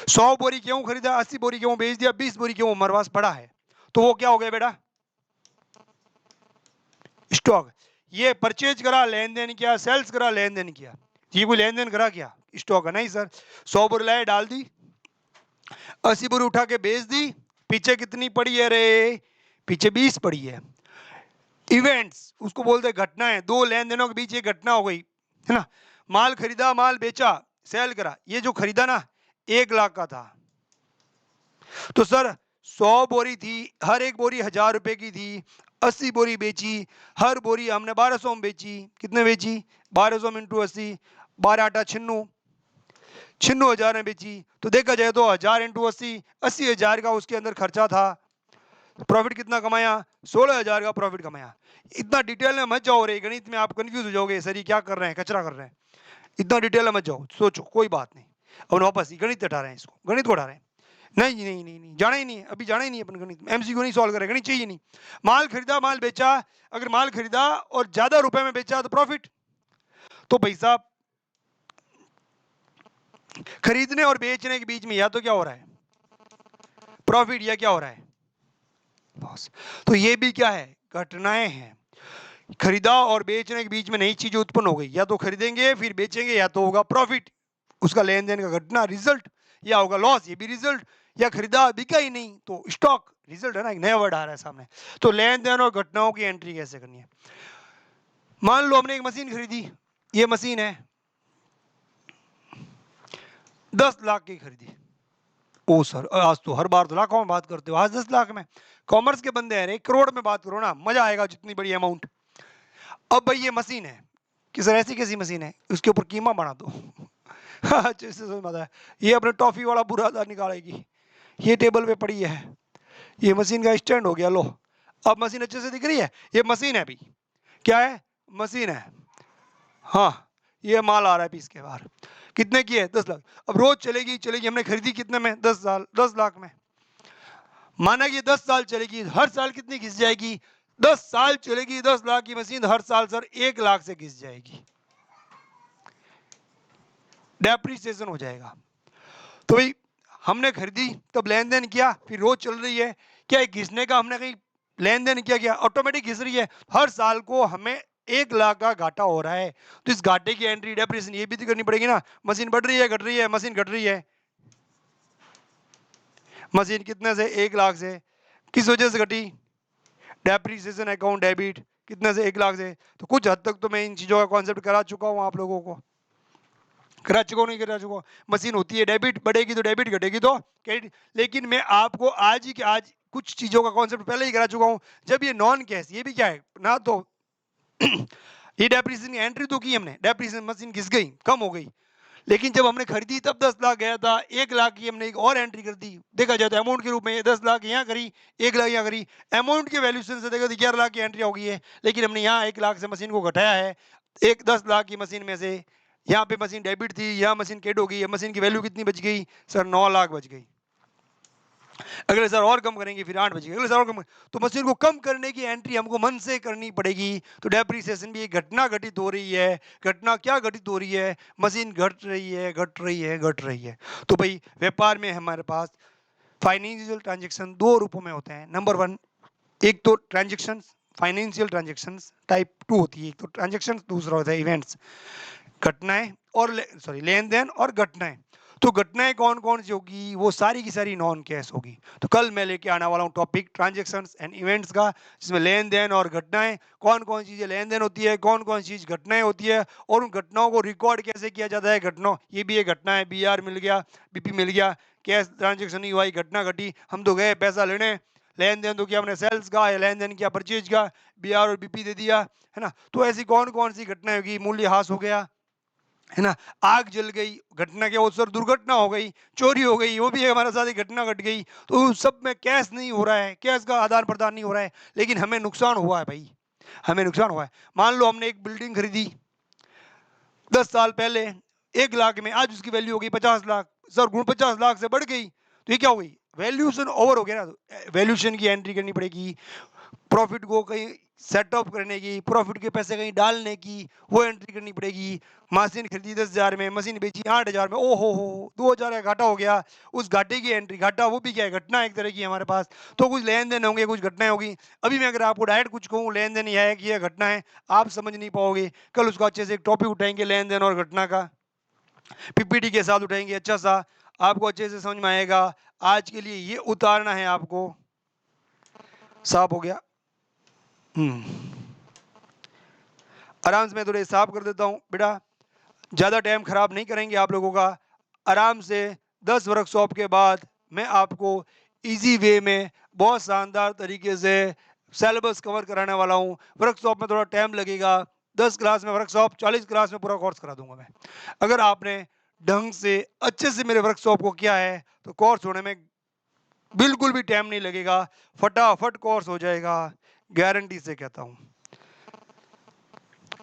100 बोरी क्यों खरीदा, 80 बोरी क्यों बेच दिया, 20 बोरी क्यों हमारे पास पड़ा है, तो वो क्या हो गया बेटा, स्टॉक। ये परचेज करा लेन देन किया, सेल्स करा लेन देन किया, ये कोई लेन देन करा क्या, स्टॉक है नहीं सर। 100 बोरी लाए डाल दी, 80 बोरी उठा के बेच दी, पीछे कितनी पड़ी है रे, पीछे 20 पड़ी है। इवेंट्स उसको बोलते हैं घटनाएं, दो लेन देनों के बीच एक घटना हो गई, है ना। माल खरीदा, माल बेचा, सेल करा। ये जो खरीदा ना 1 लाख का था, तो सर 100 बोरी थी, हर एक बोरी 1000 रुपए की थी, 80 बोरी बेची, हर बोरी हमने 1200 में बेची। कितने बेची, 1200 में इंटू 80, 12 आटा छिन्नू, 96,000 में बेची। तो देखा जाए तो 1000 इंटू 80, 80,000 का उसके अंदर खर्चा था, प्रॉफिट कितना कमाया, 16,000 का प्रॉफिट कमाया। इतना डिटेल में मत जाओ रे, गणित में आप कंफ्यूज हो जाओगे, सर ये क्या कर रहे हैं, कचरा कर रहे हैं। इतना डिटेल में मत जाओ, सोचो कोई बात नहीं। अब वापस गणित हटा रहे हैं, इसको गणित को हटा रहे हैं। नहीं नहीं नहीं नहीं, जाना ही नहीं है, अभी जाना ही नहीं है अपन गणित में, MCQ नहीं सॉल्व करें, गणित चाहिए नहीं। माल खरीदा, माल बेचा, अगर माल खरीदा और ज्यादा रुपए में बेचा तो प्रॉफिट। तो भाई साहब खरीदने और बेचने के बीच में या तो क्या हो रहा है प्रॉफिट, या क्या हो रहा है लॉस। तो ये भी क्या है, घटनाएं हैं। खरीदा और बेचने के बीच में नई चीज उत्पन्न हो गई, या तो खरीदेंगे फिर बेचेंगे, या तो होगा प्रॉफिट, उसका लेन देन का घटना रिजल्ट, या होगा लॉस, ये भी रिजल्ट। या खरीदा बिका ही नहीं तो स्टॉक, रिजल्ट है ना, एक नया वर्ड आ रहा है सामने। तो लेन देन और घटनाओं की एंट्री कैसे करनी है। मान लो हमने एक मशीन खरीदी, ये मशीन है 10 लाख की खरीदी। ओ सर आज तो हर बार तो लाखों में बात करते हो, आज 10 लाख में। कॉमर्स के बंदे हैं, 1 करोड़ में बात करो ना, मजा आएगा, जितनी बड़ी अमाउंट। अब भाई ये मशीन है कि सर ऐसी कैसी मशीन है, उसके ऊपर कीमा बना दो। अच्छे से समझ में आता है। ये अपने टॉफी वाला बुरादा निकालेगी, ये टेबल पे पड़ी है, ये मशीन का स्टैंड हो गया, लो अब मशीन अच्छे से दिख रही है। ये मशीन है, अभी क्या है, मशीन है। हाँ ये माल आ रहा है पीस के बाहर, कितने की है, 10 लाख। अब रोज चलेगी चलेगी, हमने खरीदी कितने में, 10 साल, 10 लाख में। माना कि 10 साल चलेगी, हर साल कितनी घिस जाएगी, 10 साल चलेगी 10 लाख की मशीन, हर साल सर 1 लाख से घिस जाएगी, डेप्रिसिएशन हो जाएगा। तो भाई हमने खरीदी तब लेन देन किया, फिर रोज चल रही है, क्या घिसने का हमने कहीं लेन देन किया, गया ऑटोमेटिक घिस रही है, हर साल को हमें 1 लाख का घाटा हो रहा है। तो इस घाटे की एंट्री डेप्रिसिएशन ये भी तो करनी पड़ेगी ना। मशीन बढ़ रही है घट रही है, मशीन घट रही है, मशीन कितने से, 1 लाख से, किस वजह से घटी, डेप्रिसिएशन अकाउंट डेबिट, कितने से, 1 लाख से। तो कुछ हद तक तो मैं इन चीजों का कॉन्सेप्ट करा चुका हूं आप लोगों को, करा चुका नहीं करा चुका। मशीन होती है डेबिट, बढ़ेगी तो डेबिट, घटेगी तो क्रेडिट। लेकिन मैं आपको आज ही के आज कुछ चीजों का कॉन्सेप्ट पहले ही करा चुका हूं। जब ये नॉन कैश, ये भी क्या है ना, तो ये डेप्रिसिएशन की एंट्री तो की हमने, डेप्रिसिएशन मशीन घिस गई, कम हो गई। लेकिन जब हमने खरीदी तब 10 लाख गया था, 1 लाख की हमने एक और एंट्री कर दी। देखा जाए तो अमाउंट के रूप में 10 लाख यहाँ करी, 1 लाख यहाँ करी। अमाउंट के वैल्यूएशन से देखा तो 11 लाख की एंट्री हो गई है, लेकिन हमने यहाँ 1 लाख से मशीन को घटाया है। एक 10 लाख की मशीन में से यहाँ पे मशीन डेबिट थी, यहाँ मशीन क्रेडिट हो गई है, मशीन की वैल्यू कितनी बच गई सर, 9 लाख बच गई। अगले साल और कम करेंगे, फिर 8 बचेगी, अगले साल और कम। तो मशीन को कम करने की एंट्री हमको मन से करनी पड़ेगी। तो डेप्रिसिएशन भी एक घटना घटित हो रही है। घटना क्या घटित हो रही है, मशीन घट रही है घट रही है घट रही है। तो भाई व्यापार में हमारे पास फाइनेंशियल ट्रांजेक्शन 2 रूपों में होते हैं। नंबर 1, एक तो ट्रांजेक्शन, फाइनेंशियल ट्रांजेक्शन टाइप 2 होती है, एक तो ट्रांजेक्शन, दूसरा होता है इवेंट्स, घटनाएं और लेन देन और घटनाएं। तो घटनाएं कौन कौन सी होगी, वो सारी की सारी नॉन कैश होगी। तो कल मैं लेके आने वाला हूँ टॉपिक ट्रांजेक्शन्स एंड इवेंट्स का, जिसमें लेन देन और घटनाएं, कौन कौन सी चीजें लेन देन होती है, कौन कौन सी चीज घटनाएं होती है, और उन घटनाओं को रिकॉर्ड कैसे किया जाता है। घटना ये भी एक घटना है, BR मिल गया, BP मिल गया, कैश ट्रांजेक्शन नहीं हुआ, घटना घटी, हम तो गए पैसा लेने, लेन देन तो किया हमने सेल्स का, या लेन देन किया परचेज का, BR और BP दे दिया, है ना। तो ऐसी कौन कौन सी घटनाएं होगी, मूल्य ह्रास हो गया, है ना, आग जल गई, घटना के अवसर दुर्घटना हो गई, चोरी हो गई, वो भी हमारे साथ एक घटना घट गई। तो उन सब में कैश नहीं हो रहा है, कैश का आदान प्रदान नहीं हो रहा है, लेकिन हमें नुकसान हुआ है भाई, हमें नुकसान हुआ है। मान लो हमने एक बिल्डिंग खरीदी 10 साल पहले 1 लाख में, आज उसकी वैल्यू हो गई 50 लाख, सर गुण 50 लाख से बढ़ गई, तो ये क्या हो गई, वैल्यूशन ओवर हो गया ना। वैल्यूशन की एंट्री करनी पड़ेगी, प्रॉफिट को कहीं सेटअप करने की, प्रॉफिट के पैसे कहीं डालने की, वो एंट्री करनी पड़ेगी। मशीन खरीदी 10,000 में, मशीन बेची 8,000 में, ओ हो 2,000 का घाटा हो गया, उस घाटे की एंट्री, घाटा वो भी क्या है, घटना एक तरह की हमारे पास। तो कुछ लेन देन होंगे, कुछ घटनाएं होगी। अभी मैं अगर आपको डायरेक्ट कुछ कहूँ लेन देन यह है कि यह घटना है, आप समझ नहीं पाओगे। कल उसको अच्छे से एक टॉपिक उठाएंगे लेन देन और घटना का, PPT के साथ उठाएंगे, अच्छा सा आपको अच्छे से समझ में आएगा। आज के लिए ये उतारना है आपको, साफ हो गया। आराम से मैं थोड़े साफ कर देता हूँ बेटा, ज़्यादा टाइम खराब नहीं करेंगे आप लोगों का। आराम से 10 वर्कशॉप के बाद मैं आपको इजी वे में बहुत शानदार तरीके से सिलेबस कवर कराने वाला हूँ। वर्कशॉप में थोड़ा टाइम लगेगा, 10 क्लास में वर्कशॉप, 40 क्लास में पूरा कोर्स करा दूंगा मैं। अगर आपने ढंग से अच्छे से मेरे वर्कशॉप को किया है तो कोर्स होने में बिल्कुल भी टाइम नहीं लगेगा, फटाफट कोर्स हो जाएगा, गारंटी से कहता हूँ।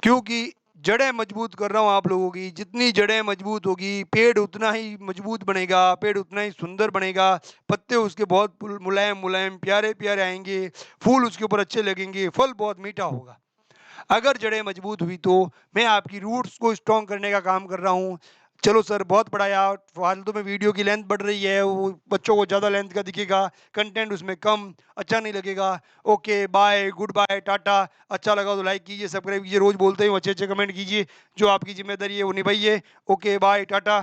क्योंकि जड़ें मजबूत कर रहा हूँ आप लोगों की, जितनी जड़ें मजबूत होगी पेड़ उतना ही मजबूत बनेगा, पेड़ उतना ही सुंदर बनेगा, पत्ते उसके बहुत मुलायम मुलायम प्यारे प्यारे आएंगे, फूल उसके ऊपर अच्छे लगेंगे, फल बहुत मीठा होगा। अगर जड़ें मजबूत हुई तो मैं आपकी रूट्स को स्ट्रॉन्ग करने का काम कर रहा हूँ। चलो सर बहुत पढ़ाया, फालतू में वीडियो की लेंथ बढ़ रही है, वो बच्चों को ज़्यादा लेंथ का दिखेगा, कंटेंट उसमें कम, अच्छा नहीं लगेगा। Okay bye, good bye, tata. अच्छा लगा तो लाइक कीजिए, सब्सक्राइब कीजिए, रोज़ बोलते ही अच्छे अच्छे कमेंट कीजिए, जो आपकी जिम्मेदारी है वो निभाइए। Okay bye, Tata.